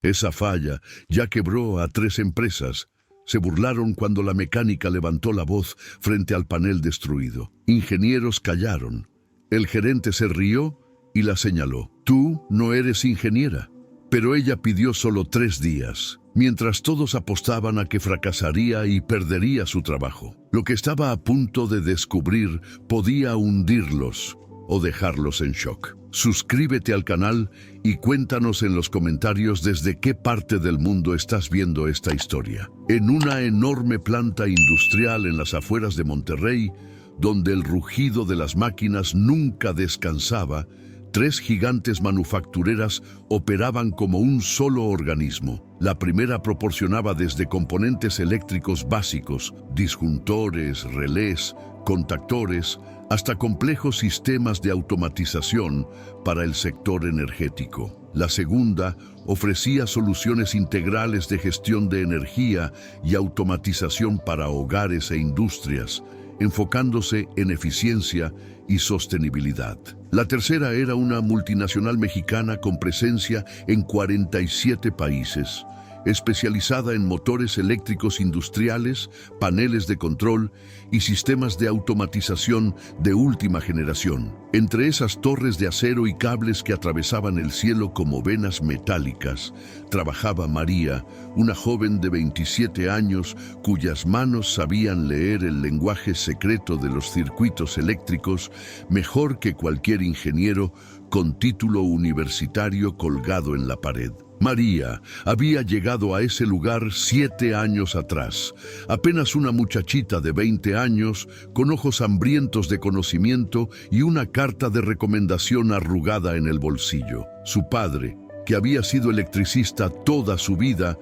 Esa falla ya quebró a 3 empresas. Se burlaron cuando la mecánica levantó la voz frente al panel destruido. Ingenieros callaron. El gerente se rió y la señaló. Tú no eres ingeniera. Pero ella pidió solo 3 días, mientras todos apostaban a que fracasaría y perdería su trabajo. Lo que estaba a punto de descubrir podía hundirlos o dejarlos en shock. Suscríbete al canal y cuéntanos en los comentarios desde qué parte del mundo estás viendo esta historia. En una enorme planta industrial en las afueras de Monterrey, donde el rugido de las máquinas nunca descansaba, 3 gigantes manufactureras operaban como un solo organismo. La primera proporcionaba desde componentes eléctricos básicos, disjuntores, relés, contactores, hasta complejos sistemas de automatización para el sector energético. La segunda ofrecía soluciones integrales de gestión de energía y automatización para hogares e industrias, enfocándose en eficiencia y sostenibilidad. La tercera era una multinacional mexicana con presencia en 47 países, especializada en motores eléctricos industriales, paneles de control y sistemas de automatización de última generación. Entre esas torres de acero y cables que atravesaban el cielo como venas metálicas, trabajaba María, una joven de 27 años cuyas manos sabían leer el lenguaje secreto de los circuitos eléctricos mejor que cualquier ingeniero con título universitario colgado en la pared. María había llegado a ese lugar 7 años atrás, apenas una muchachita de 20 años, con ojos hambrientos de conocimiento y una carta de recomendación arrugada en el bolsillo. Su padre, que había sido electricista toda su vida,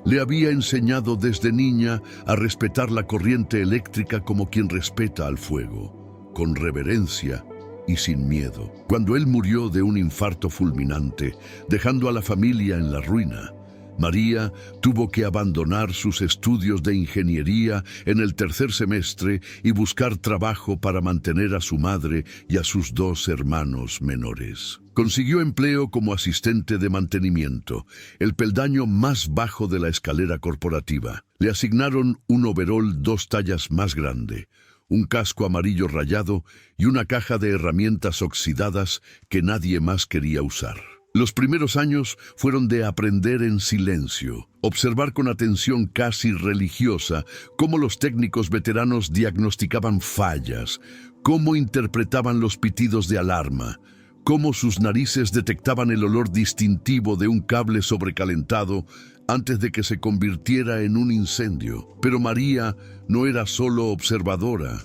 le había enseñado desde niña a respetar la corriente eléctrica como quien respeta al fuego, con reverencia y sin miedo. Cuando él murió de un infarto fulminante, dejando a la familia en la ruina, María tuvo que abandonar sus estudios de ingeniería en el 3er semestre y buscar trabajo para mantener a su madre y a sus 2 hermanos menores. Consiguió empleo como asistente de mantenimiento, el peldaño más bajo de la escalera corporativa. Le asignaron un overol 2 tallas más grande, un casco amarillo rayado y una caja de herramientas oxidadas que nadie más quería usar. Los primeros años fueron de aprender en silencio, observar con atención casi religiosa cómo los técnicos veteranos diagnosticaban fallas, cómo interpretaban los pitidos de alarma, cómo sus narices detectaban el olor distintivo de un cable sobrecalentado antes de que se convirtiera en un incendio. Pero María no era solo observadora.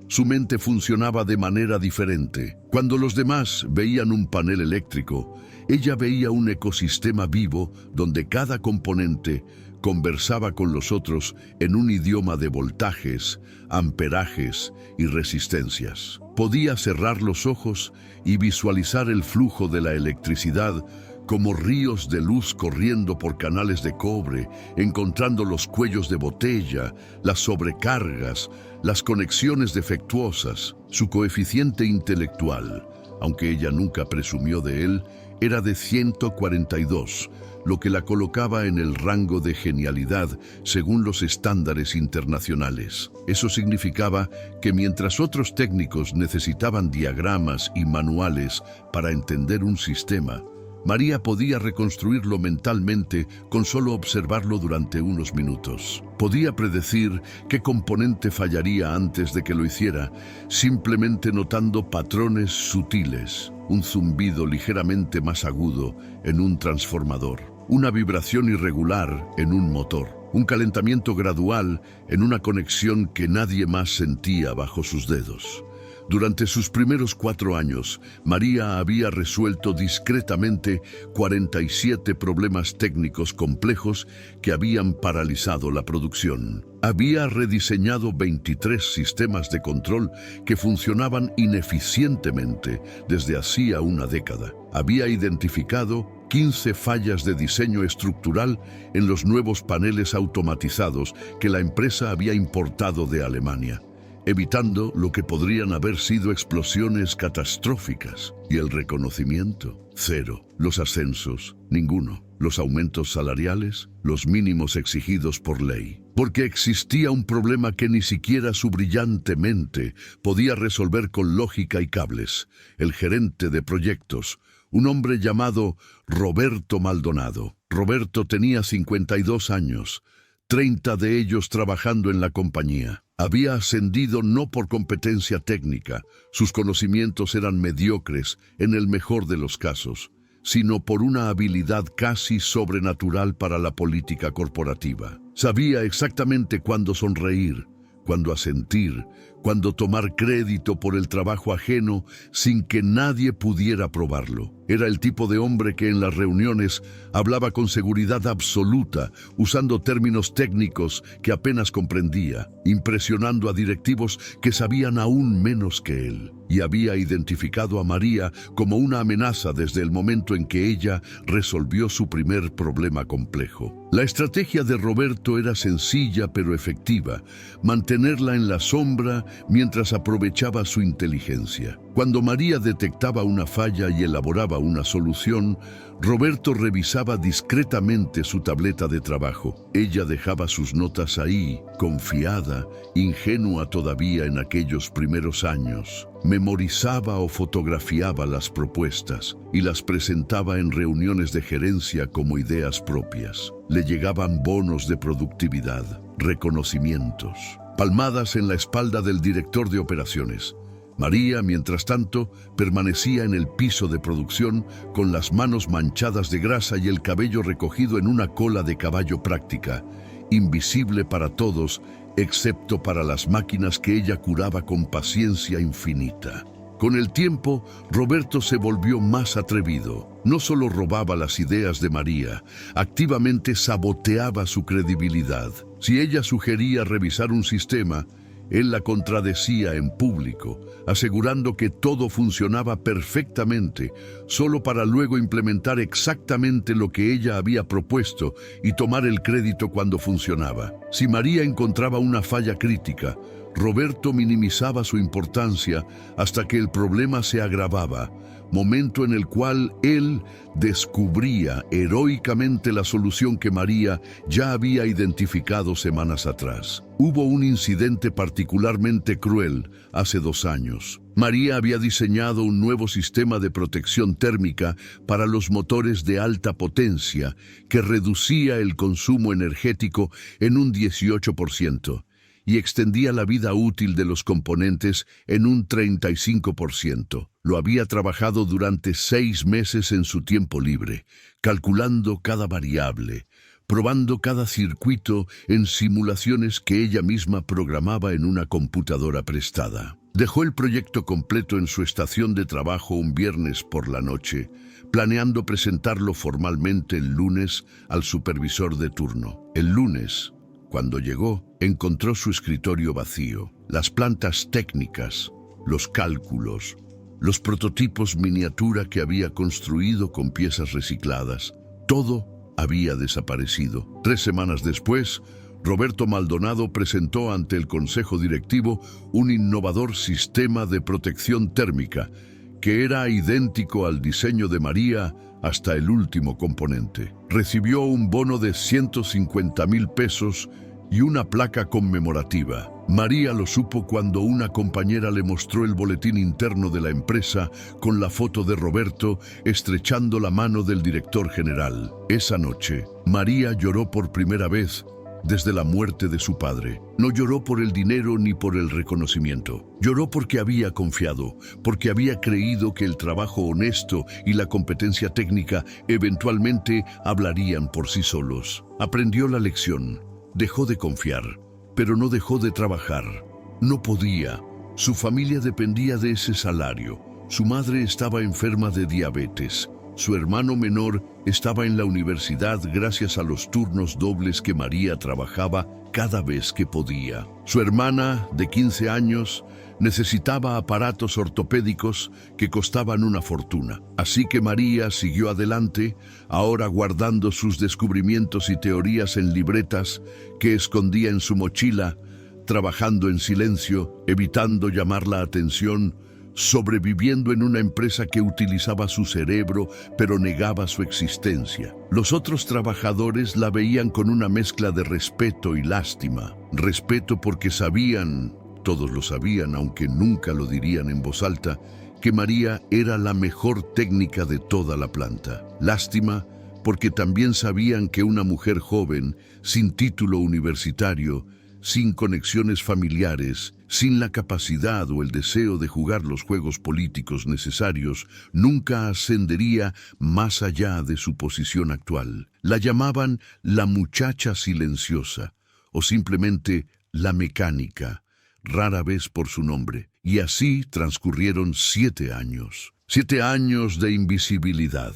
Su mente funcionaba de manera diferente. Cuando los demás veían un panel eléctrico, ella veía un ecosistema vivo donde cada componente conversaba con los otros en un idioma de voltajes, amperajes y resistencias. Podía cerrar los ojos y visualizar el flujo de la electricidad como ríos de luz corriendo por canales de cobre, encontrando los cuellos de botella, las sobrecargas, las conexiones defectuosas. Su coeficiente intelectual, aunque ella nunca presumió de él, era de 142, lo que la colocaba en el rango de genialidad según los estándares internacionales. Eso significaba que mientras otros técnicos necesitaban diagramas y manuales para entender un sistema, María podía reconstruirlo mentalmente con solo observarlo durante unos minutos. Podía predecir qué componente fallaría antes de que lo hiciera, simplemente notando patrones sutiles, un zumbido ligeramente más agudo en un transformador, una vibración irregular en un motor, un calentamiento gradual en una conexión que nadie más sentía bajo sus dedos. Durante sus primeros 4 años, María había resuelto discretamente 47 problemas técnicos complejos que habían paralizado la producción. Había rediseñado 23 sistemas de control que funcionaban ineficientemente desde hacía una década. Había identificado 15 fallas de diseño estructural en los nuevos paneles automatizados que la empresa había importado de Alemania. evitando lo que podrían haber sido explosiones catastróficas. Y el reconocimiento, cero. Los ascensos, ninguno. Los aumentos salariales, los mínimos exigidos por ley. Porque existía un problema que ni siquiera su brillante mente podía resolver con lógica y cables. El gerente de proyectos, un hombre llamado Roberto Maldonado. Roberto tenía 52 años, 30 de ellos trabajando en la compañía. Había ascendido no por competencia técnica, sus conocimientos eran mediocres en el mejor de los casos, sino por una habilidad casi sobrenatural para la política corporativa. Sabía exactamente cuándo sonreír, cuándo asentir, cuándo tomar crédito por el trabajo ajeno sin que nadie pudiera probarlo. Era el tipo de hombre que en las reuniones hablaba con seguridad absoluta, usando términos técnicos que apenas comprendía, impresionando a directivos que sabían aún menos que él. Y había identificado a María como una amenaza desde el momento en que ella resolvió su primer problema complejo. La estrategia de Roberto era sencilla pero efectiva: mantenerla en la sombra mientras aprovechaba su inteligencia. Cuando María detectaba una falla y elaboraba una solución, Roberto revisaba discretamente su tableta de trabajo. Ella dejaba sus notas ahí, confiada, ingenua todavía en aquellos primeros años. Memorizaba o fotografiaba las propuestas y las presentaba en reuniones de gerencia como ideas propias. Le llegaban bonos de productividad, reconocimientos, palmadas en la espalda del director de operaciones. María, mientras tanto, permanecía en el piso de producción con las manos manchadas de grasa y el cabello recogido en una cola de caballo práctica, invisible para todos, excepto para las máquinas que ella curaba con paciencia infinita. Con el tiempo, Roberto se volvió más atrevido. No solo robaba las ideas de María, activamente saboteaba su credibilidad. Si ella sugería revisar un sistema, él la contradecía en público, asegurando que todo funcionaba perfectamente, solo para luego implementar exactamente lo que ella había propuesto y tomar el crédito cuando funcionaba. Si María encontraba una falla crítica, Roberto minimizaba su importancia hasta que el problema se agravaba, momento en el cual él descubría heroicamente la solución que María ya había identificado semanas atrás. Hubo un incidente particularmente cruel hace 2 años. María había diseñado un nuevo sistema de protección térmica para los motores de alta potencia que reducía el consumo energético en un 18%. Y extendía la vida útil de los componentes en un 35%. Lo había trabajado durante 6 meses en su tiempo libre, calculando cada variable, probando cada circuito en simulaciones que ella misma programaba en una computadora prestada. Dejó el proyecto completo en su estación de trabajo un viernes por la noche, planeando presentarlo formalmente el lunes al supervisor de turno. El lunes, cuando llegó, encontró su escritorio vacío, las plantas técnicas, los cálculos, los prototipos miniatura que había construido con piezas recicladas. Todo había desaparecido. 3 semanas después, Roberto Maldonado presentó ante el Consejo Directivo un innovador sistema de protección térmica que era idéntico al diseño de María hasta el último componente. Recibió un bono de 150,000 pesos y una placa conmemorativa. María lo supo cuando una compañera le mostró el boletín interno de la empresa con la foto de Roberto estrechando la mano del director general. Esa noche, María lloró por primera vez desde la muerte de su padre. No lloró por el dinero ni por el reconocimiento. Lloró porque había confiado, porque había creído que el trabajo honesto y la competencia técnica eventualmente hablarían por sí solos. Aprendió la lección. Dejó de confiar, pero no dejó de trabajar. No podía. Su familia dependía de ese salario. Su madre estaba enferma de diabetes. Su hermano menor estaba en la universidad gracias a los turnos dobles que María trabajaba cada vez que podía. Su hermana, de 15 años, necesitaba aparatos ortopédicos que costaban una fortuna. Así que María siguió adelante, ahora guardando sus descubrimientos y teorías en libretas que escondía en su mochila, trabajando en silencio, evitando llamar la atención, sobreviviendo en una empresa que utilizaba su cerebro pero negaba su existencia. Los otros trabajadores la veían con una mezcla de respeto y lástima. Respeto porque sabían, todos lo sabían, aunque nunca lo dirían en voz alta, que María era la mejor técnica de toda la planta. Lástima porque también sabían que una mujer joven, sin título universitario, sin conexiones familiares, sin la capacidad o el deseo de jugar los juegos políticos necesarios, nunca ascendería más allá de su posición actual. La llamaban la muchacha silenciosa o simplemente la mecánica, rara vez por su nombre. Y así transcurrieron 7 años. 7 años de invisibilidad.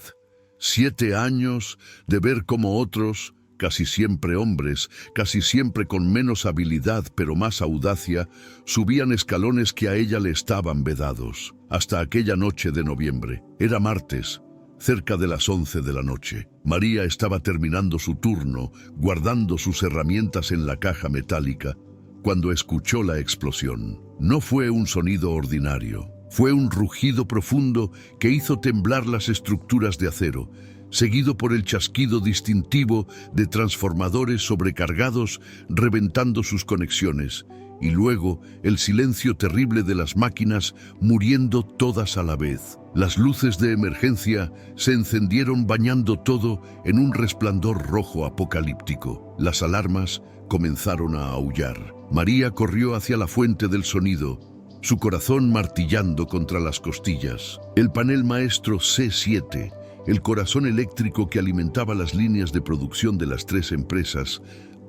7 años de ver cómo otros, casi siempre hombres, casi siempre con menos habilidad pero más audacia, subían escalones que a ella le estaban vedados. Hasta aquella noche de noviembre. Era martes, cerca de las 11 de la noche. María estaba terminando su turno, guardando sus herramientas en la caja metálica, cuando escuchó la explosión. No fue un sonido ordinario. Fue un rugido profundo que hizo temblar las estructuras de acero, seguido por el chasquido distintivo de transformadores sobrecargados reventando sus conexiones, y luego el silencio terrible de las máquinas muriendo todas a la vez. Las luces de emergencia se encendieron bañando todo en un resplandor rojo apocalíptico. Las alarmas comenzaron a aullar. María corrió hacia la fuente del sonido, su corazón martillando contra las costillas. El panel maestro C7, el corazón eléctrico que alimentaba las líneas de producción de las 3 empresas,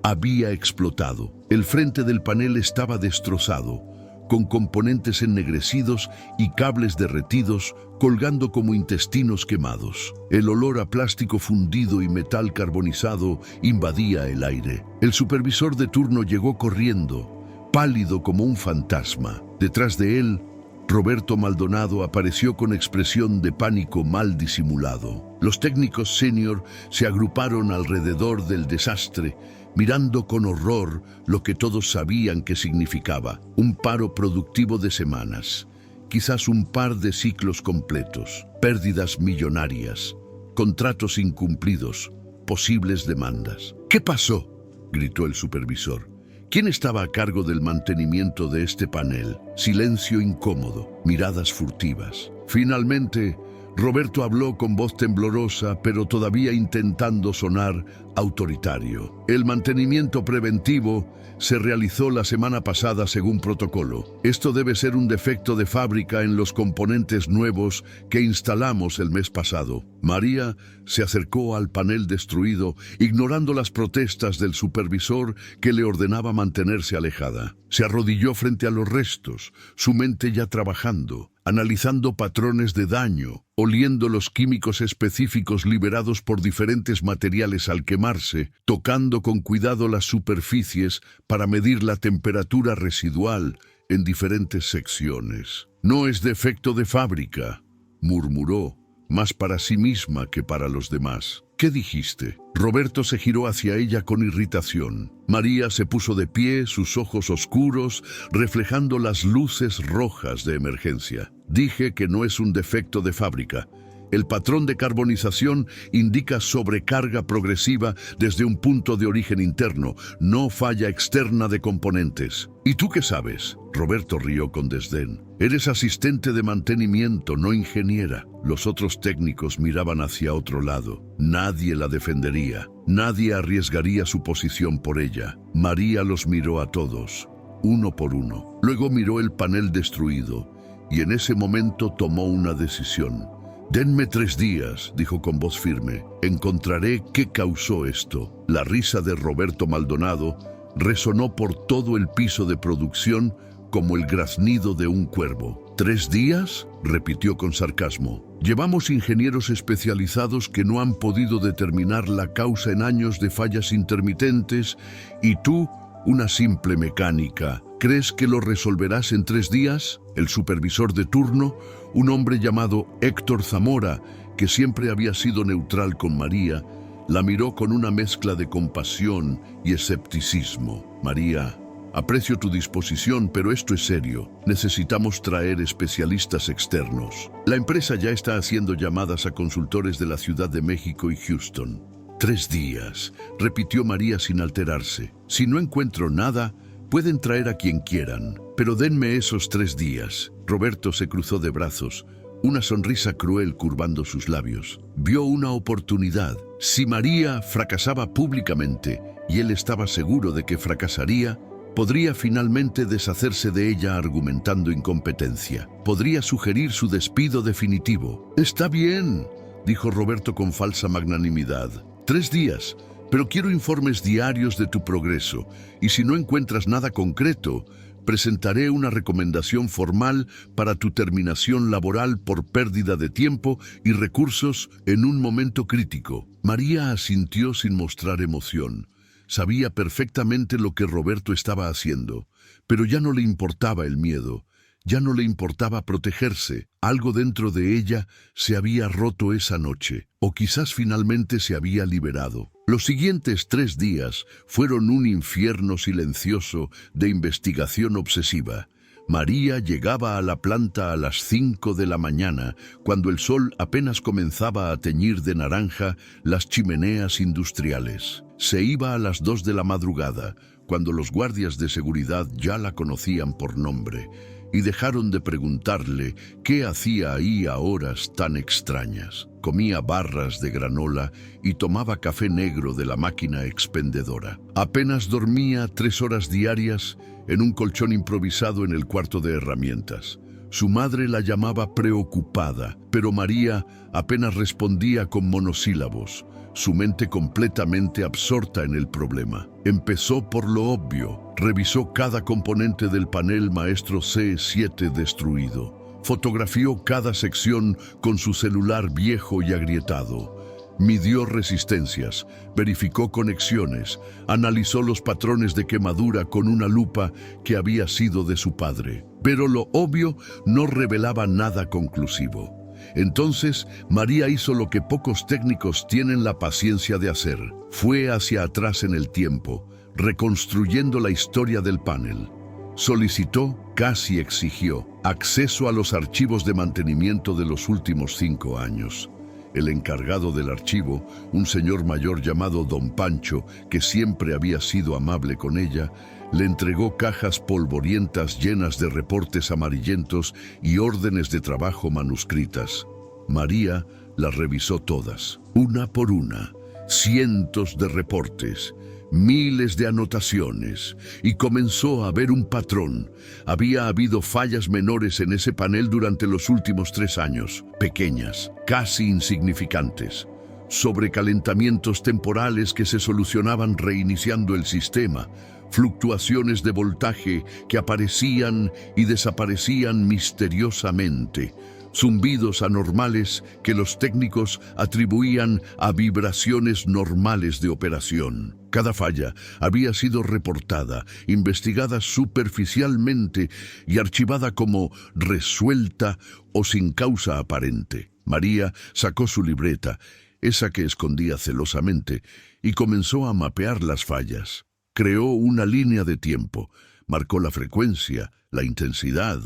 había explotado. El frente del panel estaba destrozado, con componentes ennegrecidos y cables derretidos colgando como intestinos quemados. El olor a plástico fundido y metal carbonizado invadía el aire. El supervisor de turno llegó corriendo, pálido como un fantasma. Detrás de él, Roberto Maldonado apareció con expresión de pánico mal disimulado. Los técnicos senior se agruparon alrededor del desastre, mirando con horror lo que todos sabían que significaba: un paro productivo de semanas, quizás un par de ciclos completos, pérdidas millonarias, contratos incumplidos, posibles demandas. ¿Qué pasó?, gritó el supervisor. ¿Quién estaba a cargo del mantenimiento de este panel? Silencio incómodo, miradas furtivas. Finalmente, Roberto habló con voz temblorosa, pero todavía intentando sonar autoritario. El mantenimiento preventivo se realizó la semana pasada según protocolo. Esto debe ser un defecto de fábrica en los componentes nuevos que instalamos el mes pasado. María se acercó al panel destruido, ignorando las protestas del supervisor que le ordenaba mantenerse alejada. Se arrodilló frente a los restos, su mente ya trabajando, analizando patrones de daño, oliendo los químicos específicos liberados por diferentes materiales al quemarse, tocando con cuidado las superficies para medir la temperatura residual en diferentes secciones. No es defecto de fábrica, murmuró, más para sí misma que para los demás. ¿Qué dijiste? Roberto se giró hacia ella con irritación. María se puso de pie, sus ojos oscuros, reflejando las luces rojas de emergencia. Dije que no es un defecto de fábrica. El patrón de carbonización indica sobrecarga progresiva desde un punto de origen interno, no falla externa de componentes. ¿Y tú qué sabes? Roberto rió con desdén. Eres asistente de mantenimiento, no ingeniera. Los otros técnicos miraban hacia otro lado. Nadie la defendería. Nadie arriesgaría su posición por ella. María los miró a todos, uno por uno. Luego miró el panel destruido y en ese momento tomó una decisión. «Denme 3 días», dijo con voz firme. «Encontraré qué causó esto». La risa de Roberto Maldonado resonó por todo el piso de producción como el graznido de un cuervo. «¿3 días?», repitió con sarcasmo. «Llevamos ingenieros especializados que no han podido determinar la causa en años de fallas intermitentes, y tú, una simple mecánica, ¿crees que lo resolverás en 3 días?» El supervisor de turno, un hombre llamado Héctor Zamora, que siempre había sido neutral con María, la miró con una mezcla de compasión y escepticismo. «María, Aprecio tu disposición, pero esto es serio. Necesitamos traer especialistas externos. La empresa ya está haciendo llamadas a consultores de la Ciudad de México y Houston. 3 días, repitió María sin alterarse. Si no encuentro nada, pueden traer a quien quieran, pero denme esos 3 días. Roberto se cruzó de brazos, una sonrisa cruel curvando sus labios. Vio una oportunidad. Si María fracasaba públicamente, y él estaba seguro de que fracasaría, podría finalmente deshacerse de ella argumentando incompetencia. Podría sugerir su despido definitivo. Está bien, dijo Roberto con falsa magnanimidad. 3 días, pero quiero informes diarios de tu progreso, y si no encuentras nada concreto, presentaré una recomendación formal para tu terminación laboral por pérdida de tiempo y recursos en un momento crítico. María asintió sin mostrar emoción. Sabía perfectamente lo que Roberto estaba haciendo, pero ya no le importaba el miedo, ya no le importaba protegerse. Algo dentro de ella se había roto esa noche, o quizás finalmente se había liberado. Los siguientes 3 días fueron un infierno silencioso de investigación obsesiva. María llegaba a la planta a las 5 de la mañana, cuando el sol apenas comenzaba a teñir de naranja las chimeneas industriales. Se iba a las 2 de la madrugada, cuando los guardias de seguridad ya la conocían por nombre, y dejaron de preguntarle qué hacía ahí a horas tan extrañas. Comía barras de granola y tomaba café negro de la máquina expendedora. Apenas dormía 3 horas diarias en un colchón improvisado en el cuarto de herramientas. Su madre la llamaba preocupada, pero María apenas respondía con monosílabos, su mente completamente absorta en el problema. Empezó por lo obvio. Revisó cada componente del panel maestro C7 destruido. Fotografió cada sección con su celular viejo y agrietado. Midió resistencias, verificó conexiones, analizó los patrones de quemadura con una lupa que había sido de su padre. Pero lo obvio no revelaba nada conclusivo. Entonces, María hizo lo que pocos técnicos tienen la paciencia de hacer. Fue hacia atrás en el tiempo, reconstruyendo la historia del panel. Solicitó, casi exigió, acceso a los archivos de mantenimiento de los últimos 5 años. El encargado del archivo, un señor mayor llamado Don Pancho, que siempre había sido amable con ella, le entregó cajas polvorientas llenas de reportes amarillentos y órdenes de trabajo manuscritas. María las revisó todas, una por una, cientos de reportes, miles de anotaciones, y comenzó a ver un patrón. Había habido fallas menores en ese panel durante los últimos 3 años, pequeñas, casi insignificantes. Sobrecalentamientos temporales que se solucionaban reiniciando el sistema, fluctuaciones de voltaje que aparecían y desaparecían misteriosamente, zumbidos anormales que los técnicos atribuían a vibraciones normales de operación. Cada falla había sido reportada, investigada superficialmente y archivada como resuelta o sin causa aparente. María sacó su libreta, esa que escondía celosamente, y comenzó a mapear las fallas. Creó una línea de tiempo, marcó la frecuencia, la intensidad,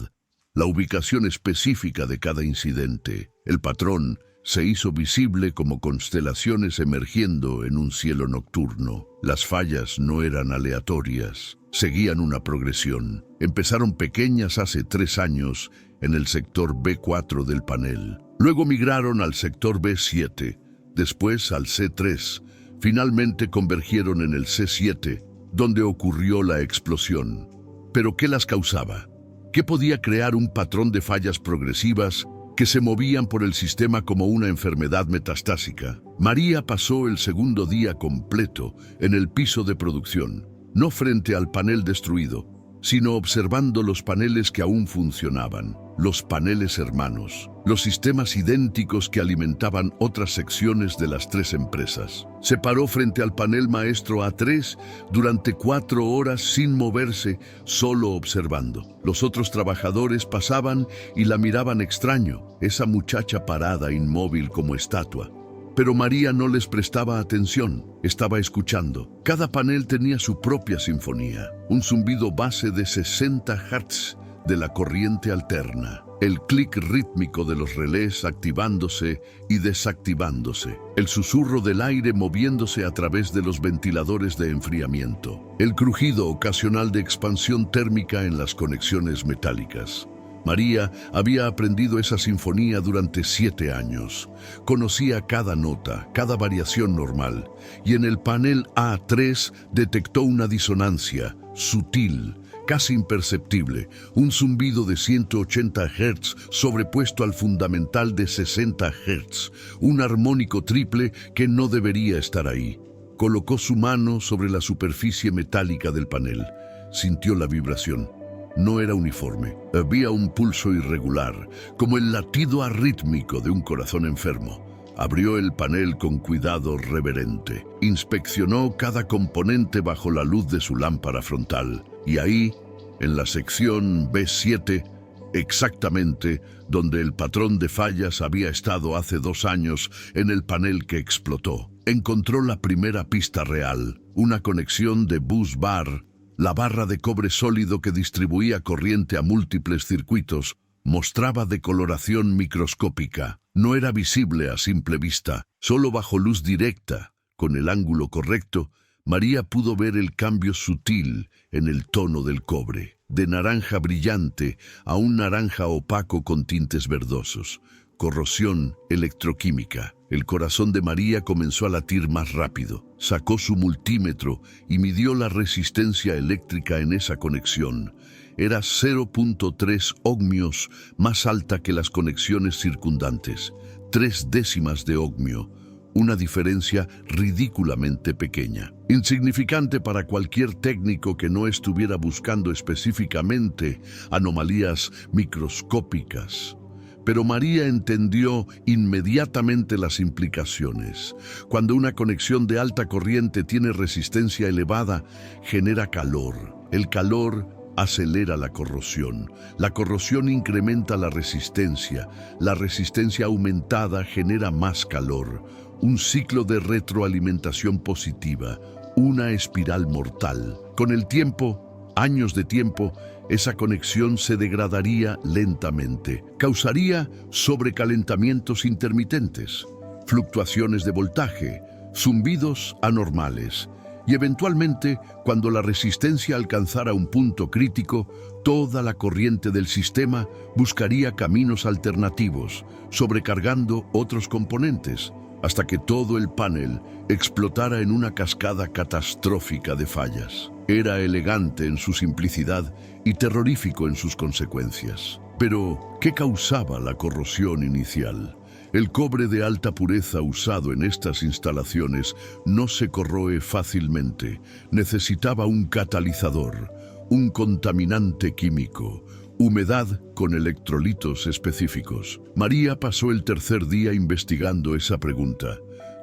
la ubicación específica de cada incidente. El patrón se hizo visible como constelaciones emergiendo en un cielo nocturno. Las fallas no eran aleatorias, seguían una progresión. Empezaron pequeñas hace 3 años en el sector B4 del panel. Luego migraron al sector B7, después al C3. Finalmente convergieron en el C7, donde ocurrió la explosión. ¿Pero qué las causaba? ¿Qué podía crear un patrón de fallas progresivas que se movían por el sistema como una enfermedad metastásica? María pasó el segundo día completo en el piso de producción, no frente al panel destruido, sino observando los paneles que aún funcionaban, los paneles hermanos, los sistemas idénticos que alimentaban otras secciones de las 3 empresas. Se paró frente al panel maestro A3 durante 4 horas sin moverse, solo observando. Los otros trabajadores pasaban y la miraban extraño, esa muchacha parada inmóvil como estatua. Pero María no les prestaba atención, estaba escuchando. Cada panel tenía su propia sinfonía, un zumbido base de 60 Hz de la corriente alterna, el clic rítmico de los relés activándose y desactivándose, el susurro del aire moviéndose a través de los ventiladores de enfriamiento, el crujido ocasional de expansión térmica en las conexiones metálicas. María había aprendido esa sinfonía durante 7 años. Conocía cada nota, cada variación normal, y en el panel A3 detectó una disonancia sutil, casi imperceptible, un zumbido de 180 Hz sobrepuesto al fundamental de 60 Hz, un armónico triple que no debería estar ahí. Colocó su mano sobre la superficie metálica del panel. Sintió la vibración. No era uniforme. Había un pulso irregular, como el latido arrítmico de un corazón enfermo. Abrió el panel con cuidado reverente. Inspeccionó cada componente bajo la luz de su lámpara frontal. Y ahí, en la sección B7, exactamente donde el patrón de fallas había estado hace 2 años en el panel que explotó, encontró la primera pista real, una conexión de bus bar. La barra de cobre sólido que distribuía corriente a múltiples circuitos mostraba decoloración microscópica. No era visible a simple vista, solo bajo luz directa, con el ángulo correcto, María pudo ver el cambio sutil en el tono del cobre, de naranja brillante a un naranja opaco con tintes verdosos. Corrosión electroquímica. El corazón de María comenzó a latir más rápido. Sacó su multímetro y midió la resistencia eléctrica en esa conexión. Era 0.3 ohmios más alta que las conexiones circundantes. 3 décimas de ohmio. Una diferencia ridículamente pequeña. Insignificante para cualquier técnico que no estuviera buscando específicamente anomalías microscópicas. Pero María entendió inmediatamente las implicaciones. Cuando una conexión de alta corriente tiene resistencia elevada, genera calor. El calor acelera la corrosión. La corrosión incrementa la resistencia. La resistencia aumentada genera más calor. Un ciclo de retroalimentación positiva. Una espiral mortal. Con el tiempo, años de tiempo, esa conexión se degradaría lentamente. Causaría sobrecalentamientos intermitentes, fluctuaciones de voltaje, zumbidos anormales. Y eventualmente, cuando la resistencia alcanzara un punto crítico, toda la corriente del sistema buscaría caminos alternativos, sobrecargando otros componentes, hasta que todo el panel explotara en una cascada catastrófica de fallas. Era elegante en su simplicidad y terrorífico en sus consecuencias. Pero, ¿qué causaba la corrosión inicial? El cobre de alta pureza usado en estas instalaciones no se corroe fácilmente. Necesitaba un catalizador, un contaminante químico, humedad con electrolitos específicos. María pasó el tercer día investigando esa pregunta.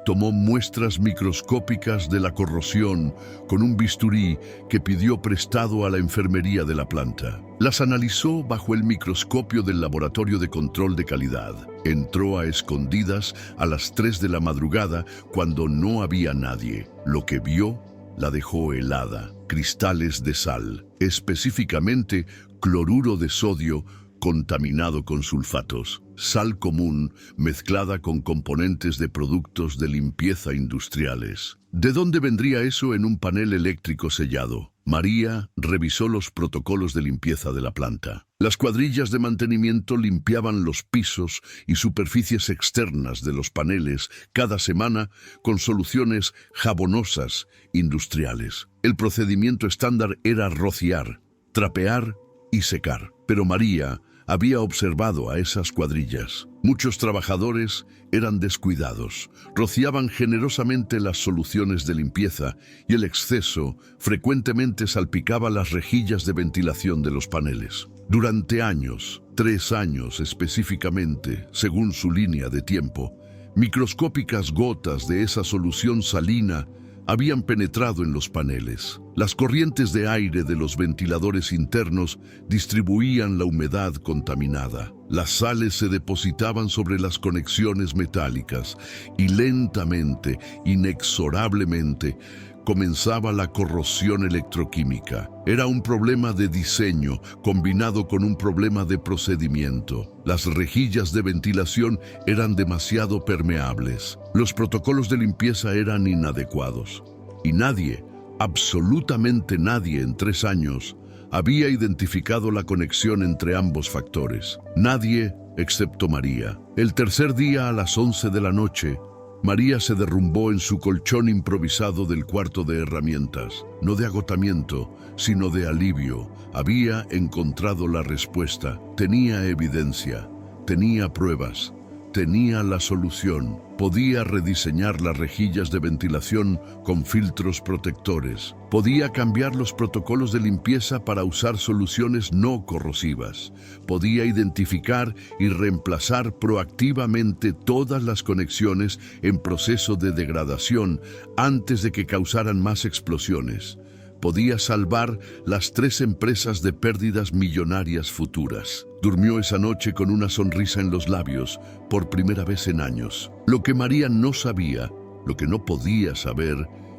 Tomó muestras microscópicas de la corrosión con un bisturí que pidió prestado a la enfermería de la planta. Las analizó bajo el microscopio del laboratorio de control de calidad. Entró a escondidas a las 3 de la madrugada cuando no había nadie. Lo que vio la dejó helada. Cristales de sal, específicamente cloruro de sodio, contaminado con sulfatos, sal común mezclada con componentes de productos de limpieza industriales. ¿De dónde vendría eso en un panel eléctrico sellado? María revisó los protocolos de limpieza de la planta. Las cuadrillas de mantenimiento limpiaban los pisos y superficies externas de los paneles cada semana con soluciones jabonosas industriales. El procedimiento estándar era rociar, trapear y secar. Pero María había observado a esas cuadrillas. Muchos trabajadores eran descuidados, rociaban generosamente las soluciones de limpieza y el exceso frecuentemente salpicaba las rejillas de ventilación de los paneles. Durante años, 3 años específicamente, según su línea de tiempo, microscópicas gotas de esa solución salina habían penetrado en los paneles. Las corrientes de aire de los ventiladores internos distribuían la humedad contaminada. Las sales se depositaban sobre las conexiones metálicas y lentamente, inexorablemente, comenzaba la corrosión electroquímica. Era un problema de diseño combinado con un problema de procedimiento. Las rejillas de ventilación eran demasiado permeables. Los protocolos de limpieza eran inadecuados. Y nadie, absolutamente nadie en 3 años, había identificado la conexión entre ambos factores. Nadie, excepto María. El tercer día, a las 11 de la noche, María se derrumbó en su colchón improvisado del cuarto de herramientas. No de agotamiento, sino de alivio. Había encontrado la respuesta. Tenía evidencia. Tenía pruebas. Tenía la solución. Podía rediseñar las rejillas de ventilación con filtros protectores. Podía cambiar los protocolos de limpieza para usar soluciones no corrosivas. Podía identificar y reemplazar proactivamente todas las conexiones en proceso de degradación antes de que causaran más explosiones. Podía salvar las 3 empresas de pérdidas millonarias futuras. Durmió esa noche con una sonrisa en los labios, por primera vez en años. Lo que María no sabía, lo que no podía saber,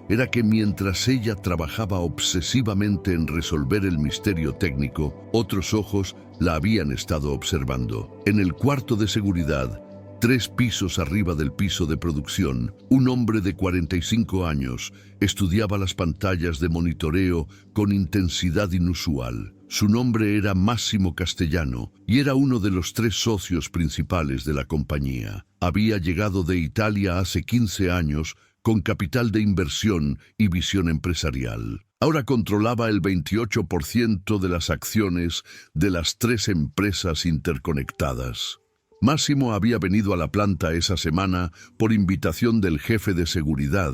era que mientras ella trabajaba obsesivamente en resolver el misterio técnico, otros ojos la habían estado observando. En el cuarto de seguridad, 3 pisos arriba del piso de producción, un hombre de 45 años estudiaba las pantallas de monitoreo con intensidad inusual. Su nombre era Máximo Castellano y era uno de los 3 socios principales de la compañía. Había llegado de Italia hace 15 años con capital de inversión y visión empresarial. Ahora controlaba el 28% de las acciones de las 3 empresas interconectadas. Máximo había venido a la planta esa semana por invitación del jefe de seguridad,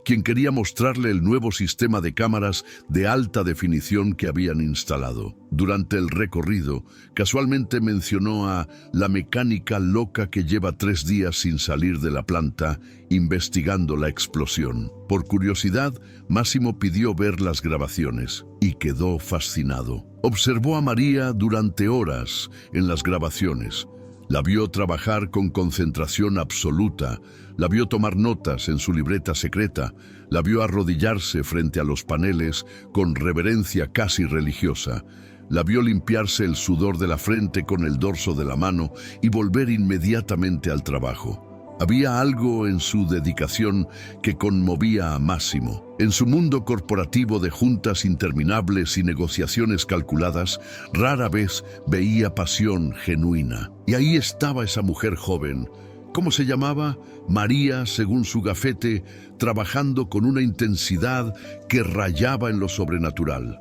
quien quería mostrarle el nuevo sistema de cámaras de alta definición que habían instalado. Durante el recorrido, casualmente mencionó a la mecánica loca que lleva 3 días sin salir de la planta, investigando la explosión. Por curiosidad, Máximo pidió ver las grabaciones y quedó fascinado. Observó a María durante horas en las grabaciones. La vio trabajar con concentración absoluta, la vio tomar notas en su libreta secreta, la vio arrodillarse frente a los paneles con reverencia casi religiosa, la vio limpiarse el sudor de la frente con el dorso de la mano y volver inmediatamente al trabajo. Había algo en su dedicación que conmovía a Máximo. En su mundo corporativo de juntas interminables y negociaciones calculadas, rara vez veía pasión genuina. Y ahí estaba esa mujer joven. ¿Cómo se llamaba? María, según su gafete, trabajando con una intensidad que rayaba en lo sobrenatural.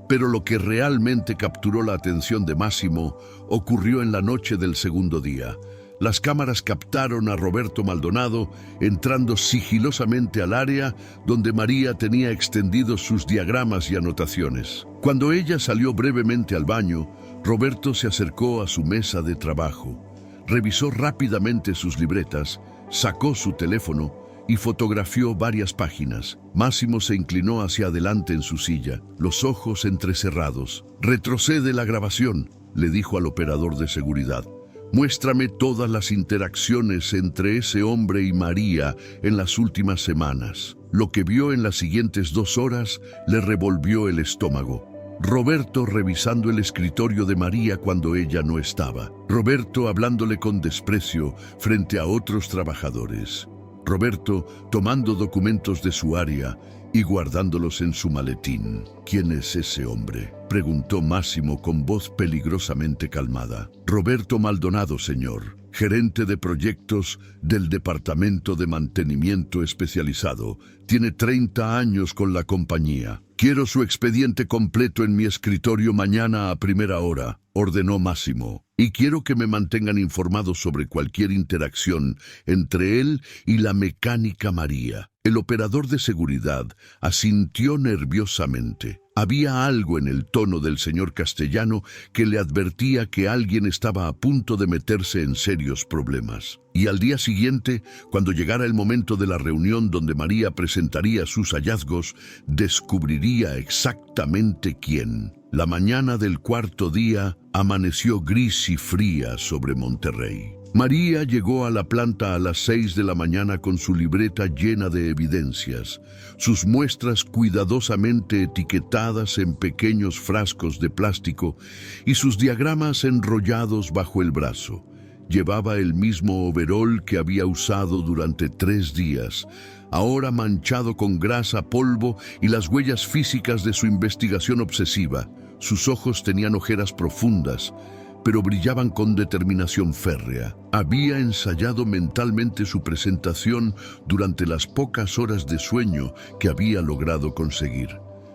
Pero lo que realmente capturó la atención de Máximo ocurrió en la noche del segundo día. Las cámaras captaron a Roberto Maldonado entrando sigilosamente al área donde María tenía extendidos sus diagramas y anotaciones. Cuando ella salió brevemente al baño, Roberto se acercó a su mesa de trabajo. Revisó rápidamente sus libretas, sacó su teléfono y fotografió varias páginas. Máximo se inclinó hacia adelante en su silla, los ojos entrecerrados. «Retrocede la grabación», le dijo al operador de seguridad. «Muéstrame todas las interacciones entre ese hombre y María en las últimas semanas». Lo que vio en las siguientes 2 horas le revolvió el estómago. Roberto revisando el escritorio de María cuando ella no estaba. Roberto hablándole con desprecio frente a otros trabajadores. Roberto tomando documentos de su área y guardándolos en su maletín. «¿Quién es ese hombre?», preguntó Máximo con voz peligrosamente calmada. «Roberto Maldonado, señor, gerente de proyectos del Departamento de Mantenimiento Especializado. Tiene 30 años con la compañía. Quiero su expediente completo en mi escritorio mañana a primera hora», ordenó Máximo. «Y quiero que me mantengan informado sobre cualquier interacción entre él y la mecánica María». El operador de seguridad asintió nerviosamente. Había algo en el tono del señor Castellano que le advertía que alguien estaba a punto de meterse en serios problemas. Y al día siguiente, cuando llegara el momento de la reunión donde María presentaría sus hallazgos, descubriría exactamente quién. La mañana del cuarto día amaneció gris y fría sobre Monterrey. María llegó a la planta a las 6 de la mañana con su libreta llena de evidencias, sus muestras cuidadosamente etiquetadas en pequeños frascos de plástico y sus diagramas enrollados bajo el brazo. Llevaba el mismo overol que había usado durante 3 días, ahora manchado con grasa, polvo y las huellas físicas de su investigación obsesiva. Sus ojos tenían ojeras profundas, pero brillaban con determinación férrea. Había ensayado mentalmente su presentación durante las pocas horas de sueño que había logrado conseguir.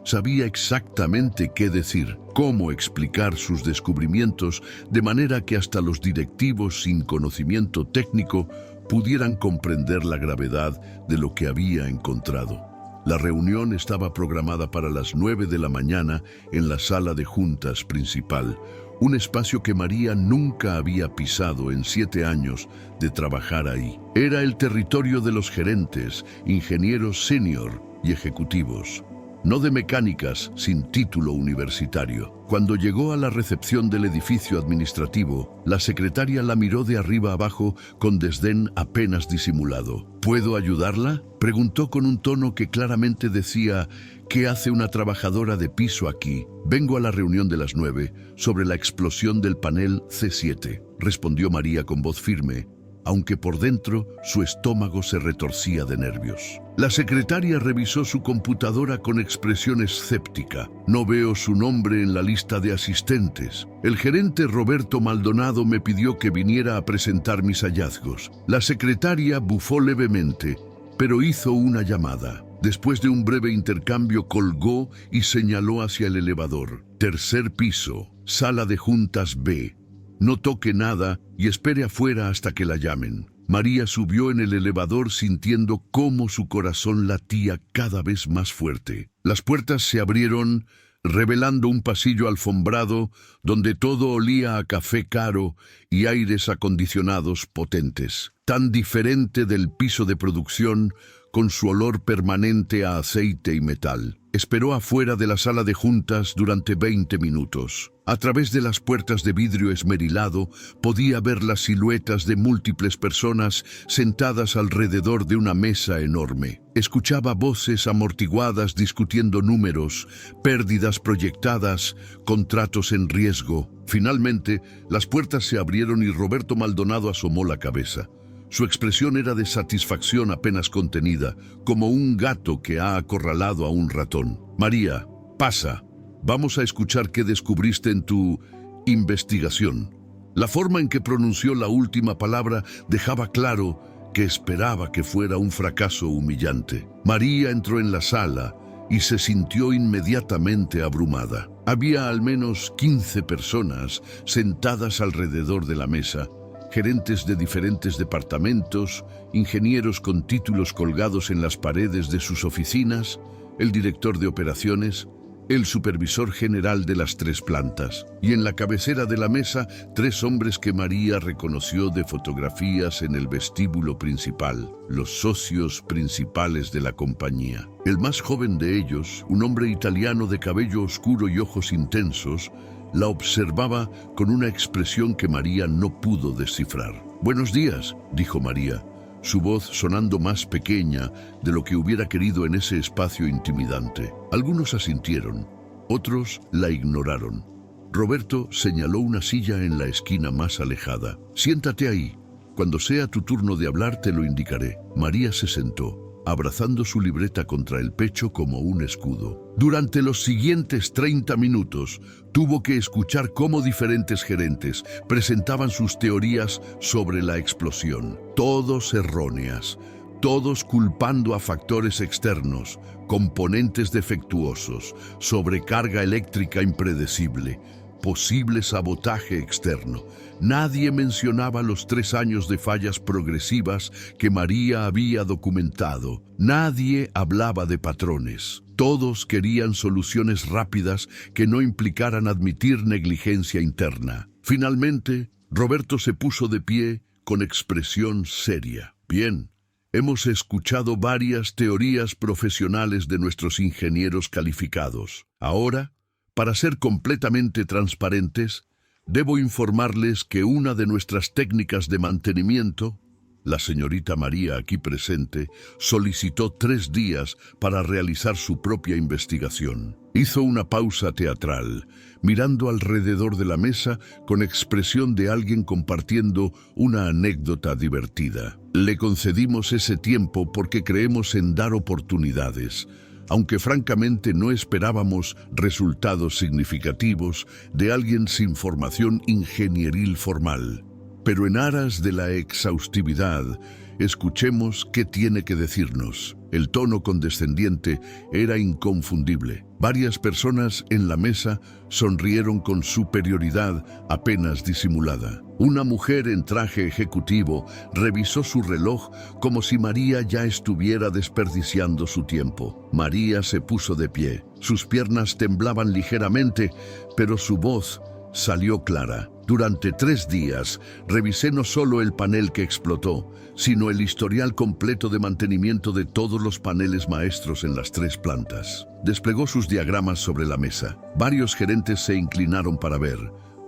Sabía exactamente qué decir, cómo explicar sus descubrimientos, de manera que hasta los directivos sin conocimiento técnico pudieran comprender la gravedad de lo que había encontrado. La reunión estaba programada para las 9 de la mañana en la sala de juntas principal, un espacio que María nunca había pisado en 7 años de trabajar ahí. Era el territorio de los gerentes, ingenieros senior y ejecutivos, no de mecánicas sin título universitario. Cuando llegó a la recepción del edificio administrativo, la secretaria la miró de arriba abajo con desdén apenas disimulado. ¿Puedo ayudarla?, preguntó con un tono que claramente decía: ¿qué hace una trabajadora de piso aquí? Vengo a la reunión de las 9 sobre la explosión del panel C7, respondió María con voz firme, aunque por dentro su estómago se retorcía de nervios. La secretaria revisó su computadora con expresión escéptica. No veo su nombre en la lista de asistentes. El gerente Roberto Maldonado me pidió que viniera a presentar mis hallazgos. La secretaria bufó levemente, pero hizo una llamada. Después de un breve intercambio colgó y señaló hacia el elevador. Tercer piso, sala de juntas B. No toque nada y espere afuera hasta que la llamen. María subió en el elevador sintiendo cómo su corazón latía cada vez más fuerte. Las puertas se abrieron, revelando un pasillo alfombrado donde todo olía a café caro y aires acondicionados potentes. Tan diferente del piso de producción, con su olor permanente a aceite y metal. Esperó afuera de la sala de juntas durante 20 minutos. A través de las puertas de vidrio esmerilado podía ver las siluetas de múltiples personas sentadas alrededor de una mesa enorme. Escuchaba voces amortiguadas discutiendo números, pérdidas proyectadas, contratos en riesgo. Finalmente, las puertas se abrieron y Roberto Maldonado asomó la cabeza. Su expresión era de satisfacción apenas contenida, como un gato que ha acorralado a un ratón. María, pasa. Vamos a escuchar qué descubriste en tu investigación. La forma en que pronunció la última palabra dejaba claro que esperaba que fuera un fracaso humillante. María entró en la sala y se sintió inmediatamente abrumada. Había al menos 15 personas sentadas alrededor de la mesa, gerentes de diferentes departamentos, ingenieros con títulos colgados en las paredes de sus oficinas, el director de operaciones, el supervisor general de las 3 plantas, y en la cabecera de la mesa 3 hombres que María reconoció de fotografías en el vestíbulo principal, los socios principales de la compañía. El más joven de ellos, un hombre italiano de cabello oscuro y ojos intensos, la observaba con una expresión que María no pudo descifrar. «Buenos días», dijo María, su voz sonando más pequeña de lo que hubiera querido en ese espacio intimidante. Algunos asintieron, otros la ignoraron. Roberto señaló una silla en la esquina más alejada. «Siéntate ahí. Cuando sea tu turno de hablar te lo indicaré». María se sentó, abrazando su libreta contra el pecho como un escudo. Durante los siguientes 30 minutos, tuvo que escuchar cómo diferentes gerentes presentaban sus teorías sobre la explosión, todos erróneas, todos culpando a factores externos, componentes defectuosos, sobrecarga eléctrica impredecible. posible sabotaje externo. Nadie mencionaba los 3 años de fallas progresivas que María había documentado. Nadie hablaba de patrones. Todos querían soluciones rápidas que no implicaran admitir negligencia interna. Finalmente, Roberto se puso de pie con expresión seria. Bien, hemos escuchado varias teorías profesionales de nuestros ingenieros calificados. Ahora, para ser completamente transparentes, debo informarles que una de nuestras técnicas de mantenimiento, la señorita María aquí presente, solicitó 3 días para realizar su propia investigación. Hizo una pausa teatral, mirando alrededor de la mesa con expresión de alguien compartiendo una anécdota divertida. Le concedimos ese tiempo porque creemos en dar oportunidades, aunque francamente no esperábamos resultados significativos de alguien sin formación ingenieril formal. Pero en aras de la exhaustividad, escuchemos qué tiene que decirnos. El tono condescendiente era inconfundible. Varias personas en la mesa sonrieron con superioridad apenas disimulada. Una mujer en traje ejecutivo revisó su reloj como si María ya estuviera desperdiciando su tiempo. María se puso de pie. Sus piernas temblaban ligeramente, pero su voz salió clara. Durante 3 días, revisé no solo el panel que explotó, sino el historial completo de mantenimiento de todos los paneles maestros en las 3 plantas. Desplegó sus diagramas sobre la mesa. Varios gerentes se inclinaron para ver,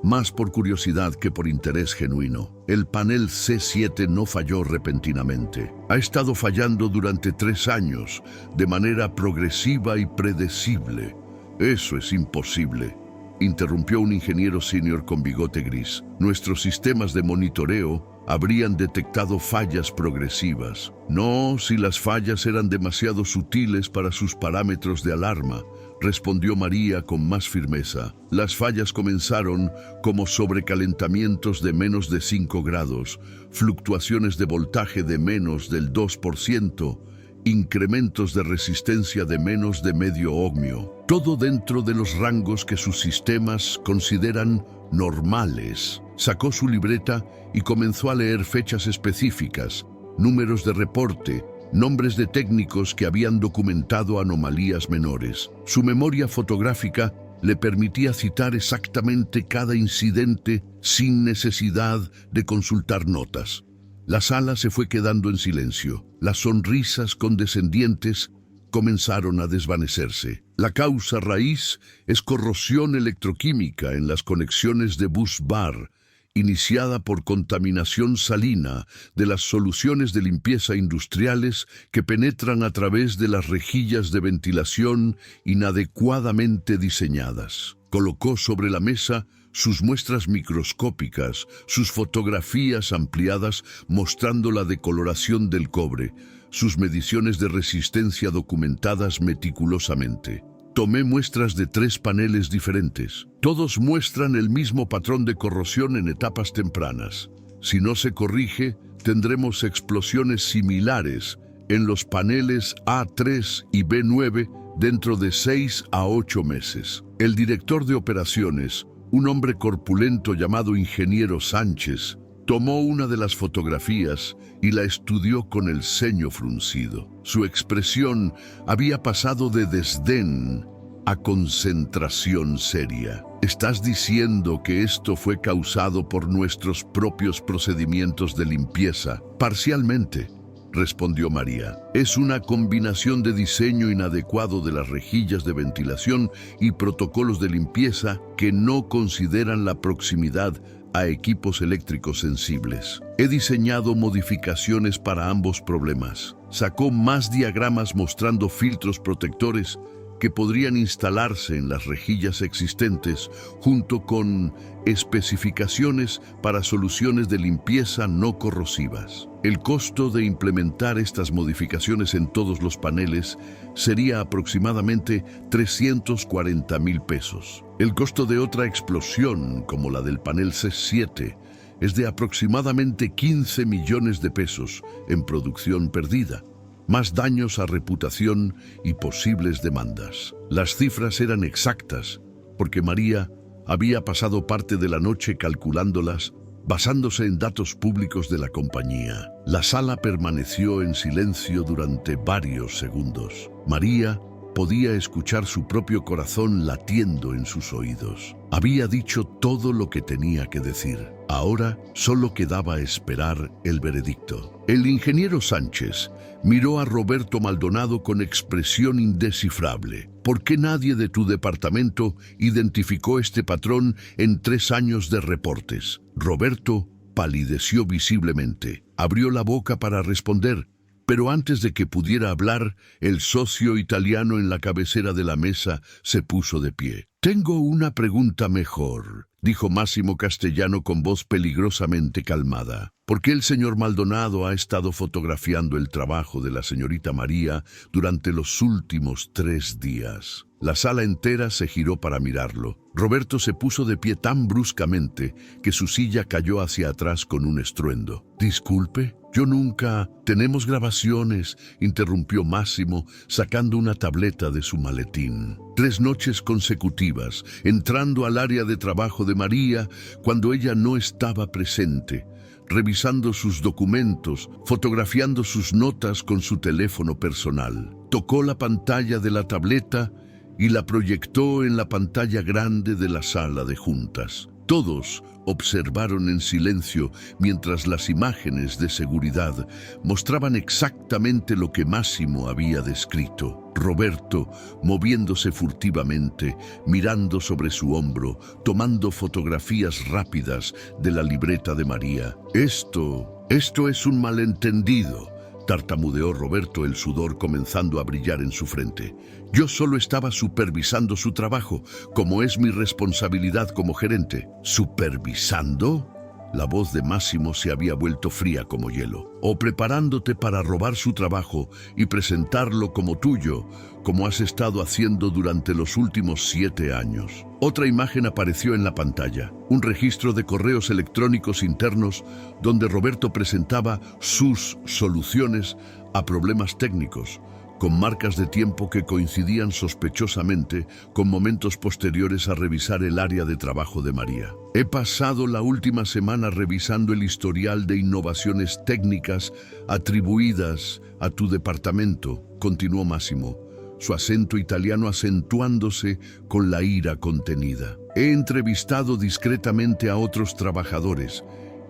más por curiosidad que por interés genuino. El panel C7 no falló repentinamente. Ha estado fallando durante 3 años, de manera progresiva y predecible. Eso es imposible, interrumpió un ingeniero senior con bigote gris. Nuestros sistemas de monitoreo habrían detectado fallas progresivas. No, si las fallas eran demasiado sutiles para sus parámetros de alarma, respondió María con más firmeza. Las fallas comenzaron como sobrecalentamientos de menos de 5 grados, fluctuaciones de voltaje de menos del 2%, incrementos de resistencia de menos de medio ohmio, todo dentro de los rangos que sus sistemas consideran normales. Sacó su libreta y comenzó a leer fechas específicas, números de reporte, nombres de técnicos que habían documentado anomalías menores. Su memoria fotográfica le permitía citar exactamente cada incidente sin necesidad de consultar notas. La sala se fue quedando en silencio. Las sonrisas condescendientes comenzaron a desvanecerse. La causa raíz es corrosión electroquímica en las conexiones de busbar, iniciada por contaminación salina de las soluciones de limpieza industriales que penetran a través de las rejillas de ventilación inadecuadamente diseñadas. Colocó sobre la mesa sus muestras microscópicas, sus fotografías ampliadas mostrando la decoloración del cobre, sus mediciones de resistencia documentadas meticulosamente. Tomé muestras de 3 paneles diferentes. Todos muestran el mismo patrón de corrosión en etapas tempranas. Si no se corrige, tendremos explosiones similares en los paneles A3 y B9 dentro de 6 a 8 meses. El director de operaciones, un hombre corpulento llamado Ingeniero Sánchez, tomó una de las fotografías y la estudió con el ceño fruncido. Su expresión había pasado de desdén a concentración seria. ¿Estás diciendo que esto fue causado por nuestros propios procedimientos de limpieza? Parcialmente, respondió María. Es una combinación de diseño inadecuado de las rejillas de ventilación y protocolos de limpieza que no consideran la proximidad a equipos eléctricos sensibles. He diseñado modificaciones para ambos problemas. Sacó más diagramas mostrando filtros protectores que podrían instalarse en las rejillas existentes junto con especificaciones para soluciones de limpieza no corrosivas. El costo de implementar estas modificaciones en todos los paneles sería aproximadamente 340,000 pesos. El costo de otra explosión, como la del panel C7, es de aproximadamente 15 millones de pesos en producción perdida, más daños a reputación y posibles demandas. Las cifras eran exactas, porque María Había pasado parte de la noche calculándolas, basándose en datos públicos de la compañía. La sala permaneció en silencio durante varios segundos. María podía escuchar su propio corazón latiendo en sus oídos. Había dicho todo lo que tenía que decir. Ahora solo quedaba esperar el veredicto. El ingeniero Sánchez miró a Roberto Maldonado con expresión indescifrable. ¿Por qué nadie de tu departamento identificó este patrón en 3 años de reportes? Roberto palideció visiblemente. Abrió la boca para responder, pero antes de que pudiera hablar, el socio italiano en la cabecera de la mesa se puso de pie. «Tengo una pregunta mejor», dijo Máximo Castellano con voz peligrosamente calmada. «¿Por qué el señor Maldonado ha estado fotografiando el trabajo de la señorita María durante los últimos 3 días?» La sala entera se giró para mirarlo. Roberto se puso de pie tan bruscamente que su silla cayó hacia atrás con un estruendo. «Disculpe, yo nunca...» «Tenemos grabaciones», interrumpió Máximo, sacando una tableta de su maletín. 3 noches consecutivas, entrando al área de trabajo de María cuando ella no estaba presente, revisando sus documentos, fotografiando sus notas con su teléfono personal. Tocó la pantalla de la tableta y la proyectó en la pantalla grande de la sala de juntas. Todos observaron en silencio mientras las imágenes de seguridad mostraban exactamente lo que Máximo había descrito. Roberto, moviéndose furtivamente, mirando sobre su hombro, tomando fotografías rápidas de la libreta de María. Esto es un malentendido», tartamudeó Roberto, el sudor comenzando a brillar en su frente. «Yo solo estaba supervisando su trabajo, como es mi responsabilidad como gerente». «¿Supervisando?» La voz de Máximo se había vuelto fría como hielo. «O preparándote para robar su trabajo y presentarlo como tuyo, como has estado haciendo durante los últimos 7 años». Otra imagen apareció en la pantalla, un registro de correos electrónicos internos donde Roberto presentaba sus soluciones a problemas técnicos, con marcas de tiempo que coincidían sospechosamente con momentos posteriores a revisar el área de trabajo de María. «He pasado la última semana revisando el historial de innovaciones técnicas atribuidas a tu departamento», continuó Máximo, su acento italiano acentuándose con la ira contenida. «He entrevistado discretamente a otros trabajadores.